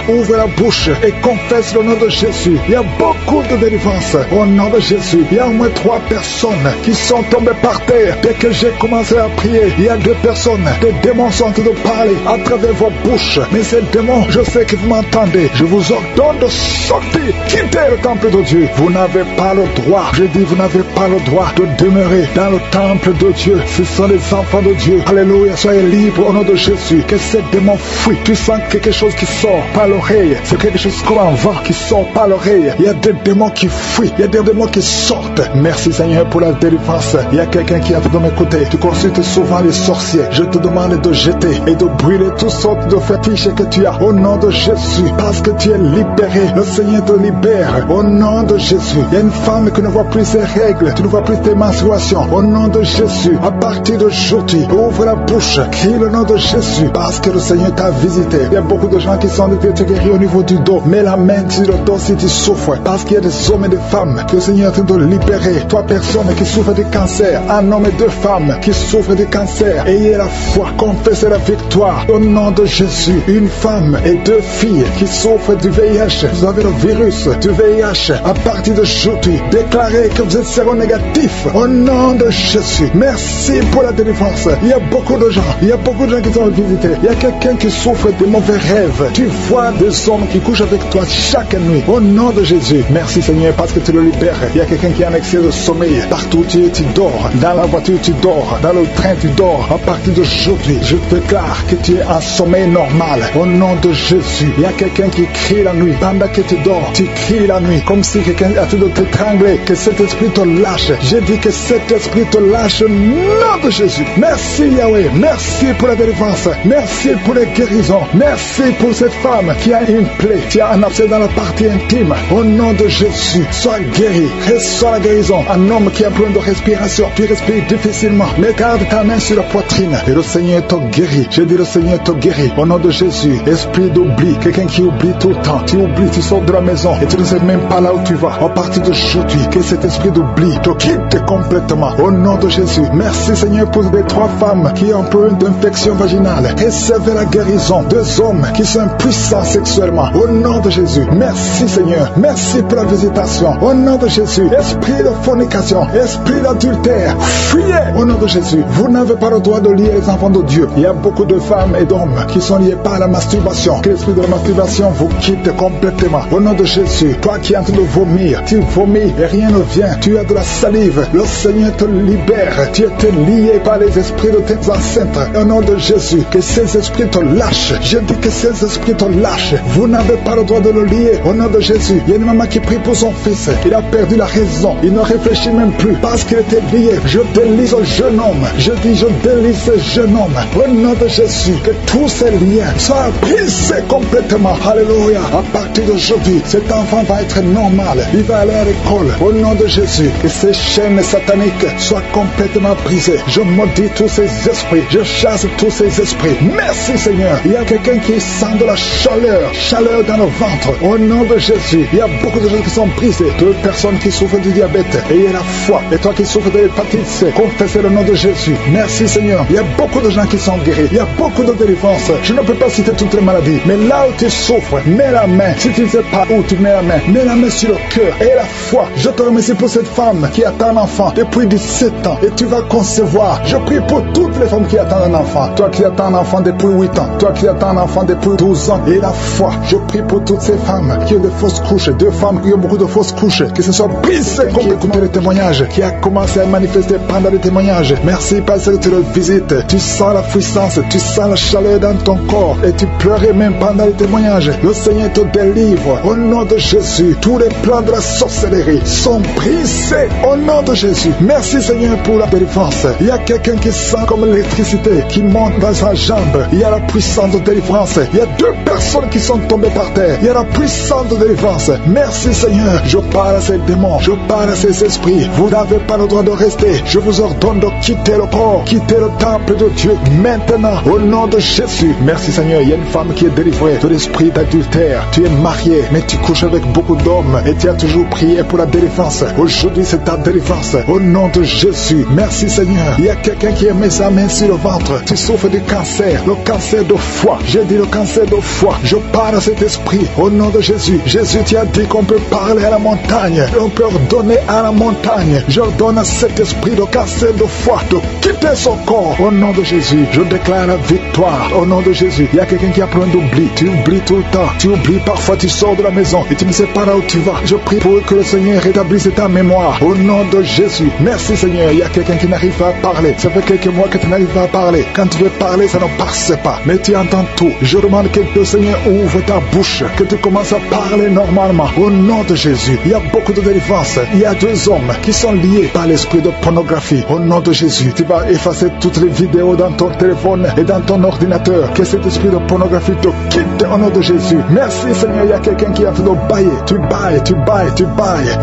ouvre la bouche et confesse le nom de Jésus. Il y a beaucoup de délivrance au nom de Jésus. Il y a au moins 3 personnes qui sont tombées par terre. Dès que j'ai commencé à prier, il y a 2 personnes. Des démons sont en train de parler à travers vos bouches. Mais ces démons, je sais que vous m'entendez. Je vous ordonne de sortir, quitter le temple de Dieu. Vous n'avez pas le droit. Je dis, vous n'avez pas le droit de demeurer dans le temple de Dieu. Ce sont les enfants de Dieu. Alléluia. Soyez libres au nom de Jésus. Que ces démons fuient. Tu sens quelque chose qui sort par l'oreille. C'est quelque chose comme un vent qui sort par l'oreille. Il y a des démons qui fuient. Il y a des démons qui sortent. Merci Seigneur pour la délivrance. Il y a quelqu'un qui a fait de m'écouter jeter. Tu consultes souvent les sorciers. Je te demande de jeter et de brûler toutes sortes de fétiches que tu as au nom de Jésus, parce que tu es libéré. Le Seigneur te libère au nom de Jésus. Il y a une femme qui ne voit plus ses règles, tu ne vois plus tes menstruations. Au nom de Jésus, à partir d'aujourd'hui, ouvre la bouche, crie le nom de Jésus, parce que le Seigneur t'a visité. Il y a beaucoup de gens qui sont guéris au niveau du dos. Mets la main sur le dos si tu souffres, parce qu'il y a des hommes et des femmes que le Seigneur est en train de libérer. Toi, personne qui souffre de cancer, un homme et deux femmes qui souffrent de cancer, ayez la foi, confessez la victoire au nom de Jésus. Une femme et deux filles qui souffrent du VIH, vous avez le virus du VIH, à partir d'aujourd'hui, déclarez que vous êtes séronégatif au nom de Jésus. Merci pour la délivrance. Il y a beaucoup de gens qui sont visités. Il y a quelqu'un qui souffre de mauvais rêves. Tu vois des hommes qui couchent avec toi chaque nuit au nom de Jésus. Merci Seigneur parce que tu le libères. Il y a quelqu'un qui a un excès de sommeil. Partout tu dors. Dans la voiture tu dors. Dans le train tu dors. À partir d'aujourd'hui, je déclare que tu es en sommeil normal au nom de Jésus. Il y a quelqu'un qui crie la nuit. Pendant que tu dors, tu cries la nuit comme si quelqu'un a tout de t'étrangler. Que cet esprit te lâche. J'ai dit que cet esprit te lâche au nom de Jésus. Merci Yahweh. Merci pour la délivrance. Merci pour les guérisons. Merci pour cette femme qui a une plaie, qui a un abcès dans la partie intime. Au nom de Jésus, sois guéri. Reçois la guérison. Un homme qui a un problème de respiration, tu respires difficilement. Mais garde ta main sur la poitrine et le Seigneur te guérit. Je dis le Seigneur te guérit. Au nom de Jésus, esprit d'oubli, quelqu'un qui oublie tout le temps. Tu oublies, tu sors de la maison et tu ne sais même pas là où tu vas. À partir d'aujourd'hui, que cet esprit d'oubli te quitte complètement. Au nom de Jésus, merci Seigneur pour les 3 femmes qui ont un problème d'infection vaginale. Recevez la guérison. 2 hommes qui sont puissants sexuellement. Au nom de Jésus, merci Seigneur. Merci pour la visitation. Au nom de Jésus, esprit de fornication, esprit d'adultère, fuyez au nom de Jésus. Vous n'avez pas le droit de lier les enfants de Dieu. Il y a beaucoup de femmes et d'hommes qui sont liés par la masturbation. Que l'esprit de la masturbation vous quitte complètement. Au nom de Jésus, toi qui es en train de vomir, tu vomis et rien ne vient. Tu as de la salive. Le Seigneur te libère. Tu étais lié par les esprits de tes ancêtres. Au nom de Jésus, que ces esprits te lâchent. Je dis que ces esprits te lâchent. Vous n'avez pas le droit de le lier. Au nom de Jésus, il y a une maman qui prie pour son fils. Il a perdu la raison. Il ne réfléchit même plus parce qu'il était lié. Je délie ce jeune homme. Je dis, je délie ce jeune homme. Au nom de Jésus, que tous ces liens soient brisés complètement. Alléluia. À partir d'aujourd'hui, cet enfant va être normal. Il va aller à l'école. Au nom de Jésus, que ces chaînes sataniques soient complètement brisées. Je maudis tous ces esprits. Je chasse tous ces esprits. Merci Seigneur. Il y a quelqu'un qui sent de la chaleur dans le ventre. Au nom de Jésus, il y a beaucoup de gens qui sont brisés. 2 personnes qui souffrent du diabète. Ayez la foi. Et toi qui souffres de l'hépatite C, confessez le nom de Jésus. Merci Seigneur. Il y a beaucoup de gens qui sont guéris. Il y a beaucoup de délivrances. Je ne peux pas citer toutes les maladies. Mais là où tu souffres, mets la main. Si tu ne sais pas où tu mets la main sur le cœur. Et la foi. Je te remercie pour cette femme qui attend un enfant depuis 17 ans. Et tu vas concevoir. Je prie pour toutes les femmes qui attendent un enfant. Toi qui attends un enfant depuis 8 ans. Toi qui attends un enfant depuis 12 ans. Et la foi. Je prie pour toutes ces femmes qui ont de fausses couches. 2 femmes qui ont beaucoup de fausses couches. Que ce soit brisé comme écouter le témoignage. Qui a commencé à manifester pendant le témoignage. Merci parce que tu le visites. Tu sens la puissance. Tu sens la chaleur dans ton corps. Et tu pleurais même pendant le témoignage. Le Seigneur te délivre. Au nom de Jésus. Tous les plans de la sorcellerie sont brisés. Au nom de Jésus. Merci Seigneur pour la délivrance. Il y a quelqu'un qui sent comme l'électricité qui monte dans sa jambe. Il y a la puissance de délivrance. Il y a 2 personnes qui sont tombées par terre. Il y a la puissance de délivrance. Merci Seigneur. Je parle à ces démons. Je parle à ces esprits. Vous n'avez pas le droit de rester. Je vous ordonne de quitter le corps. Quitter le temple de Dieu. Maintenant. Au nom de Jésus. Merci Seigneur. Il y a une femme qui est délivrée de l'esprit d'adultère. Tu es marié, mais tu couches avec beaucoup d'hommes. Et tu as toujours prié pour la délivrance. Aujourd'hui, c'est ta délivrance. Au nom de Jésus. Merci Seigneur. Il y a quelqu'un qui a mis sa main sur le ventre. Tu souffres du cancer. Le cancer de foie. J'ai dit le cancer de foie. Je parle à cet esprit. Au nom de Jésus. Jésus, tu as dit qu'on peut parler à la montagne. On peut ordonner à la montagne. J'ordonne à cet esprit de cancer de foie de quitter son corps. Au nom de Jésus. Je déclare la victoire. Au nom de Jésus. Il y a quelqu'un qui a plein d'oubli. Tu oublies tout le temps. Tu oublies parfois. Tu sors de la maison et tu ne sais pas là où tu vas. Je prie pour que le Seigneur rétablisse ta mémoire. Au nom de Jésus. Merci Seigneur. Il y a quelqu'un qui n'arrive pas à parler. Ça fait quelques mois que tu n'arrives pas à parler. Quand tu veux parler, ça ne passe pas. Mais tu entends tout. Je demande que le Seigneur ouvre ta bouche. Que tu commences à parler normalement. Au nom de Jésus. Il y a beaucoup de délivrance. Il y a 2 hommes qui sont liés par l'esprit de pornographie. Au nom nom de Jésus. Tu vas effacer toutes les vidéos dans ton téléphone et dans ton ordinateur. Que cet esprit de pornographie te quitte au nom de Jésus. Merci Seigneur, il y a quelqu'un qui est en train de bailler. Tu bailles.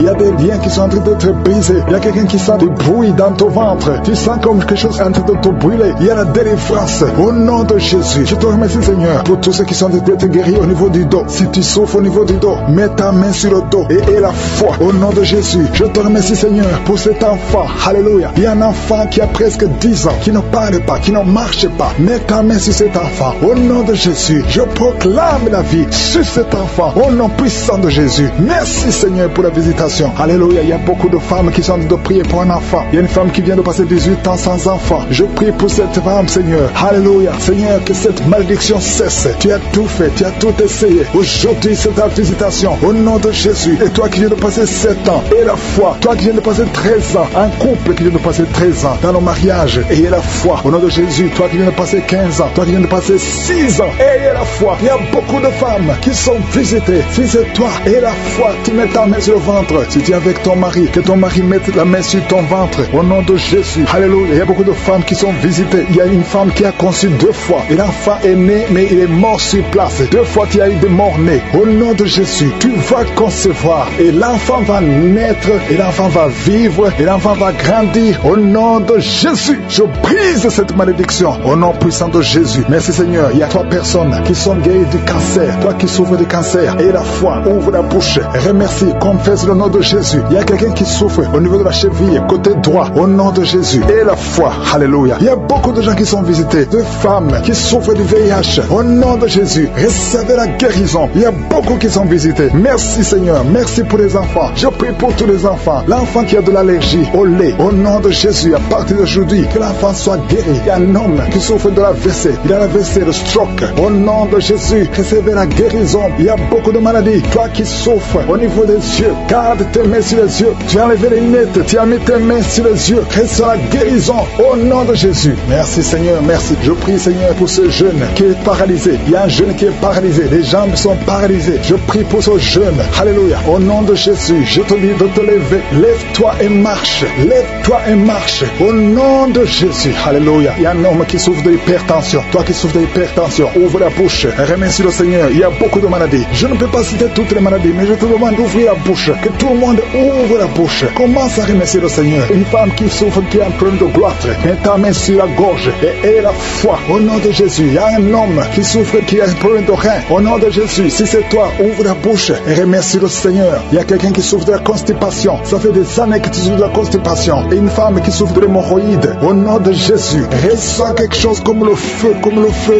Il y a des liens qui sont en train d'être brisés. Il y a quelqu'un qui sent du bruit dans ton ventre. Tu sens comme quelque chose est en train de te brûler. Il y a la délivrance au nom de Jésus. Je te remercie Seigneur pour tous ceux qui sont en train d'être guéris au niveau du dos. Si tu souffres au niveau du dos, mets ta main sur le dos et aie la foi au nom de Jésus. Je te remercie Seigneur pour cet enfant. Alléluia. Il y a un enfant qui a presque 10 ans, qui ne parle pas, qui ne marche pas. Mets ta main sur cet enfant au nom de Jésus. Je proclame la vie sur cet enfant au nom puissant de Jésus. Merci Seigneur pour la visitation. Alléluia. Il y a beaucoup de femmes qui sont en train de prier pour un enfant. Il y a une femme qui vient de passer 18 ans sans enfant. Je prie pour cette femme Seigneur. Alléluia. Seigneur, que cette malédiction cesse. Tu as tout fait, tu as tout essayé. Aujourd'hui c'est ta visitation au nom de Jésus. Et toi qui viens de passer 7 ans, et la foi. Toi qui viens de passer 13 ans, un couple qui vient de passer 13 ans dans le mariage, ayez la foi au nom de Jésus. Toi qui viens de passer 15 ans, toi qui viens de passer 6 ans, ayez la foi. Il y a beaucoup de femmes qui sont visitées. Si c'est toi, ayez la foi, tu mets ta main sur le ventre. Si tu es avec ton mari, que ton mari mette la main sur ton ventre au nom de Jésus. Alléluia. Il y a beaucoup de femmes qui sont visitées. Il y a une femme qui a conçu 2 fois et l'enfant est né mais il est mort sur place. 2 fois tu as eu des morts nés. Au nom de Jésus, tu vas concevoir et l'enfant va naître et l'enfant va vivre et l'enfant va grandir. Au nom de Jésus, je brise cette malédiction au nom puissant de Jésus. Merci Seigneur. Il y a 3 personnes qui sont guéries du cancer. Toi qui souffres du cancer, et la foi, ouvre la bouche, remercie, confesse le nom de Jésus. Il y a quelqu'un qui souffre au niveau de la cheville, côté droit, au nom de Jésus. Et la foi, alléluia. Il y a beaucoup de gens qui sont visités, de femmes qui souffrent du VIH, au nom de Jésus. Recevez la guérison. Il y a beaucoup qui sont visités. Merci Seigneur. Merci pour les enfants. Je prie pour tous les enfants. L'enfant qui a de l'allergie au lait, au nom de Jésus, à partir d'aujourd'hui, que l'enfant soit guéri. Il y a un homme qui souffre de l'AVC. Il a l'AVC, le stroke. Au nom de Jésus, recevez la guérison. Il y a beaucoup de maladies. Toi qui souffres au niveau des yeux, garde tes mains sur les yeux. Tu as enlevé les lunettes. Tu as mis tes mains sur les yeux. Reçois la guérison au nom de Jésus. Merci Seigneur, merci. Je prie Seigneur pour ce jeune qui est paralysé. Il y a un jeune qui est paralysé. Les jambes sont paralysées. Je prie pour ce jeune. Alléluia. Au nom de Jésus, je te dis de te lever. Lève-toi et marche. Lève-toi et marche. Au nom de Jésus. Alléluia. Il y a un homme qui souffre de l'hypertension. Toi qui souffres de l'hypertension, ouvre la bouche. Remercie le Seigneur. Il y a beaucoup de maladies. Je ne peux pas citer toutes les maladies, mais je te demande d'ouvrir la bouche. Que tout le monde ouvre la bouche. Commence à remercier le Seigneur. Une femme qui souffre, qui a un problème de gloire, mets ta main sur la gorge et aie la foi. Au nom de Jésus. Il y a un homme qui souffre, qui a un problème de rein. Au nom de Jésus. Si c'est toi, ouvre la bouche et remercie le Seigneur. Il y a quelqu'un qui souffre de la constipation. Ça fait des années que tu souffres de la constipation. Et une femme qui souffre de l'hémorroïde. Au nom de Jésus. Ressens quelque chose comme le feu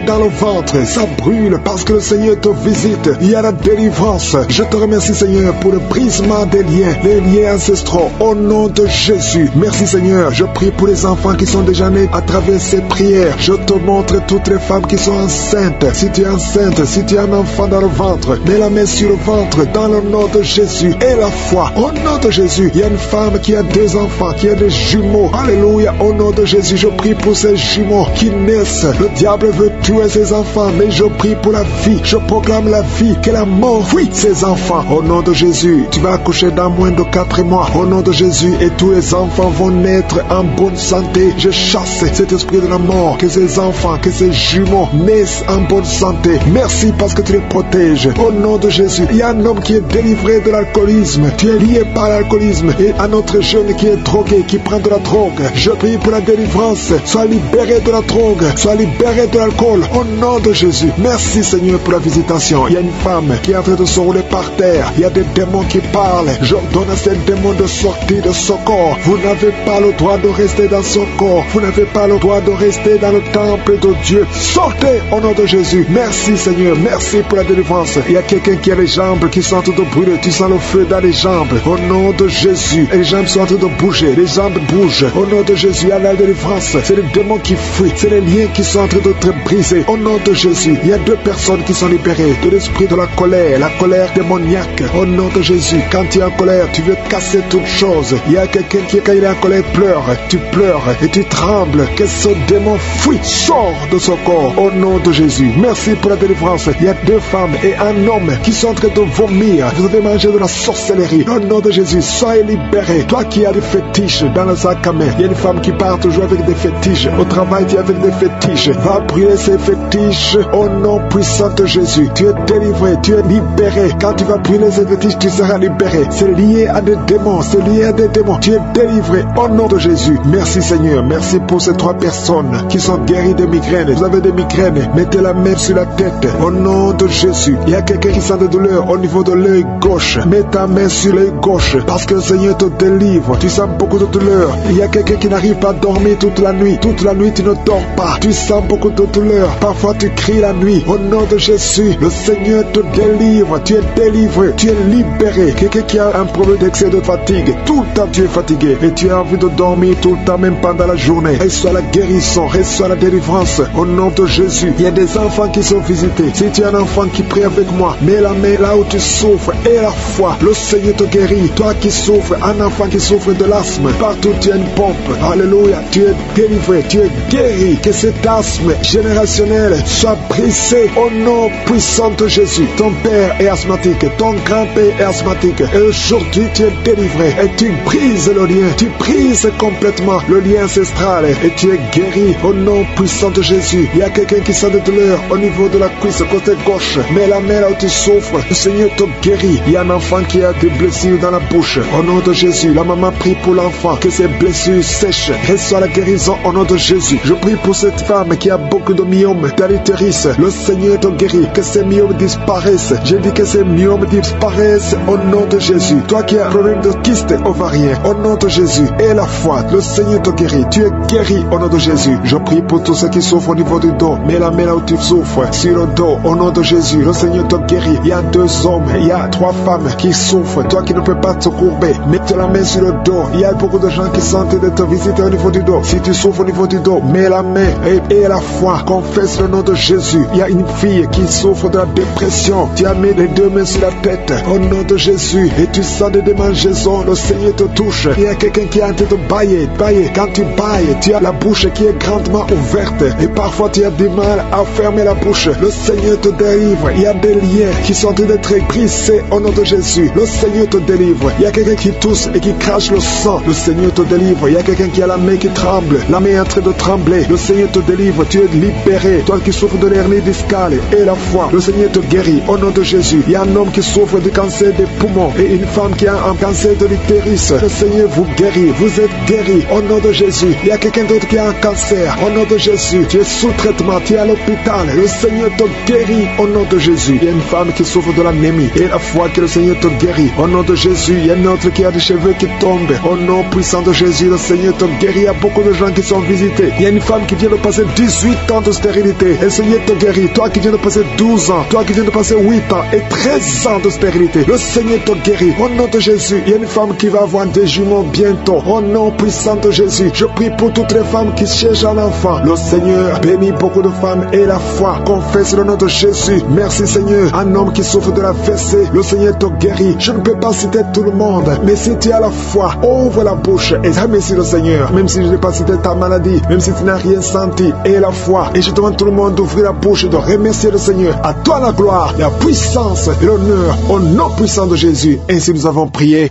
dans le ventre. Ça brûle parce que le Seigneur te visite. Il y a la délivrance. Je te remercie Seigneur pour le brisement des liens, les liens ancestraux. Au nom de Jésus. Merci Seigneur. Je prie pour les enfants qui sont déjà nés à travers ces prières. Je te montre toutes les femmes qui sont enceintes. Si tu es enceinte, si tu as un enfant dans le ventre, mets la main sur le ventre dans le nom de Jésus. Et la foi. Au nom de Jésus. Il y a une femme qui a 2 enfants, qui a des jumeaux. Alléluia. Au nom de Jésus, je prie pour ces jumeaux qui naissent. Le diable veut tuer ses enfants, mais je prie pour la vie. Je proclame la vie, que la mort fuit ses enfants. Au nom de Jésus, tu vas accoucher dans moins de 4 mois. Au nom de Jésus, et tous les enfants vont naître en bonne santé. Je chasse cet esprit de la mort, que ces enfants, que ces jumeaux naissent en bonne santé. Merci parce que tu les protèges. Au nom de Jésus, il y a un homme qui est délivré de l'alcoolisme. Tu es lié par l'alcoolisme. Et un autre jeune qui est drogué, qui prend de la drogue. Je prie pour la délivrance. Sois libéré de la drogue. Sois libéré de l'alcool. Au nom de Jésus. Merci Seigneur pour la visitation. Il y a une femme qui est en train de se rouler par terre. Il y a des démons qui parlent. J'ordonne à ces démons de sortir de son corps. Vous n'avez pas le droit de rester dans son corps. Vous n'avez pas le droit de rester dans le temple de Dieu. Sortez au nom de Jésus. Merci Seigneur. Merci pour la délivrance. Il y a quelqu'un qui a les jambes qui sont en train de brûler. Tu sens le feu dans les jambes. Au nom de Jésus. Et les jambes sont en train de bouger. Les jambes bougent. Au nom de Jésus. Il y a la délivrance. C'est les démons qui fuient. C'est les liens qui sont en train d'être brisés. Au nom de Jésus. Il y a 2 personnes qui sont libérées de l'esprit de la colère démoniaque. Au nom de Jésus. Quand tu es en colère, tu veux casser toutes choses. Il y a quelqu'un qui, quand il est en colère, pleure. Tu pleures et tu trembles. Que ce démon fuit. Sors de son corps. Au nom de Jésus. Merci pour la délivrance. Il y a 2 femmes et un homme qui sont en train de vomir. Vous avez mangé de la sorcellerie. Au nom de Jésus, soyez libérés. Toi qui as des fétiches dans le sac à main. Il y a une femme qui part toujours avec des fétiches. Au travail, tu es avec des fétiches. Va brûler ces fétiches au nom puissant de Jésus. Tu es délivré, tu es libéré. Quand tu vas brûler ces fétiches, tu seras libéré. C'est lié à des démons, c'est lié à des démons. Tu es délivré au nom de Jésus. Merci Seigneur, merci pour ces 3 personnes qui sont guéries de migraines. Vous avez des migraines, mettez la main sur la tête au nom de Jésus. Il y a quelqu'un qui sent des douleurs au niveau de l'œil gauche. Mets ta main sur l'œil gauche parce que le Seigneur te délivre. Tu sens beaucoup de douleurs. Il y a quelqu'un qui n'arrive pas à dormir toute la nuit. Toute la nuit, tu ne dors pas. Tu sens beaucoup de douleurs. Parfois, tu cries la nuit. Au nom de Jésus, le Seigneur te délivre. Tu es délivré. Tu es libéré. Quelqu'un qui a un problème d'excès de fatigue. Tout le temps, tu es fatigué. Et tu as envie de dormir tout le temps, même pendant la journée. Reçois la guérison. Reçois la délivrance. Au nom de Jésus. Il y a des enfants qui sont visités. Si tu as un enfant qui prie avec moi, mets la main là où tu souffres. Et la foi. Le Seigneur te guérit. Toi qui souffres, un enfant qui souffre de l'asthme. Partout, tu as une pompe. Alléluia. Tu es délivré. Tu es guéri. Que cet asthme générationnel soit brisé au nom puissant de Jésus. Ton père est asthmatique. Ton grand-père est asthmatique. Et aujourd'hui, tu es délivré. Et tu brises le lien. Tu brises complètement le lien ancestral. Et tu es guéri au nom puissant de Jésus. Il y a quelqu'un qui sent des douleurs au niveau de la cuisse, côté gauche. Mais la main là où tu souffres, le Seigneur te guérit. Il y a un enfant qui a des blessures dans la bouche. Au nom de Jésus, la maman prie pour l'enfant, que ses blessures sèchent. Reçois la guérison au nom de Jésus. Je prie pour cette femme qui a beaucoup de myomes dans l'utérus. Le Seigneur te guérit. Que ces myomes disparaissent. Je dis que ces myomes disparaissent au nom de Jésus. Toi qui as un problème de kyste ovarien, au nom de Jésus, et la foi, le Seigneur te guérit. Tu es guéri au nom de Jésus. Je prie pour tous ceux qui souffrent au niveau du dos. Mets la main là où tu souffres, sur le dos, au nom de Jésus. Le Seigneur te guérit. Il y a 2 hommes, il y a 3 femmes qui souffrent. Toi qui ne peux pas te courber, mets la main sur le dos. Il y a beaucoup de gens qui sentent de te visiter au niveau du dos. Si tu souffres au niveau du dos, mets la main et la foi. Confesse le nom de Jésus. Il y a une fille qui souffre de la dépression. Tu as mis les 2 mains sur la tête au nom de Jésus. Et tu sens des démangeaisons. Le Seigneur te touche. Il y a quelqu'un qui a en train de bailler. Quand tu bailles, tu as la bouche qui est grandement ouverte. Et parfois tu as du mal à fermer la bouche. Le Seigneur te délivre. Il y a des liens qui sont en train d'être brisés au nom de Jésus. Le Seigneur te délivre. Il y a quelqu'un qui tousse et qui crache le sang. Le Seigneur te délivre. Il y a quelqu'un qui a la main qui tremble. La main est en train de trembler. Le Seigneur te délivre. Tu es libéré. Toi qui souffres de l'hernie discale et la foi, le Seigneur te guérit au nom de Jésus. Il y a un homme qui souffre du cancer des poumons et une femme qui a un cancer de l'utérus. Le Seigneur vous guérit. Vous êtes guéris au nom de Jésus. Il y a quelqu'un d'autre qui a un cancer au nom de Jésus. Tu es sous traitement. Tu es à l'hôpital. Le Seigneur te guérit au nom de Jésus. Il y a une femme qui souffre de l'anémie et la foi que le Seigneur te guérit au nom de Jésus. Il y a une autre qui a des cheveux qui tombent au nom puissant de Jésus. Le Seigneur te guérit. Il y a beaucoup de gens qui sont visités. Il y a une femme qui vient de passer 18 ans de stérilité et le Seigneur te guérit. Toi qui viens de passer 12 ans, toi qui viens de passer 8 ans et 13 ans de stérilité, le Seigneur te guérit au nom de Jésus. Il y a une femme qui va avoir des jumeaux bientôt au nom puissant de Jésus. Je prie pour toutes les femmes qui cherchent un enfant. Le Seigneur bénit beaucoup de femmes et la foi. Confesse le nom de Jésus. Merci Seigneur. Un homme qui souffre de la fessée, le Seigneur te guérit. Je ne peux pas citer tout le monde, mais si tu as la foi, ouvre la bouche et remercie le Seigneur. Même si je n'ai pas cité ta maladie, même si tu n'as rien senti, et la foi. Et je demande tout le monde d'ouvrir la bouche et de remercier le Seigneur. À toi la gloire, la puissance et l'honneur au nom puissant de Jésus. Ainsi nous avons prié.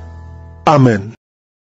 Amen.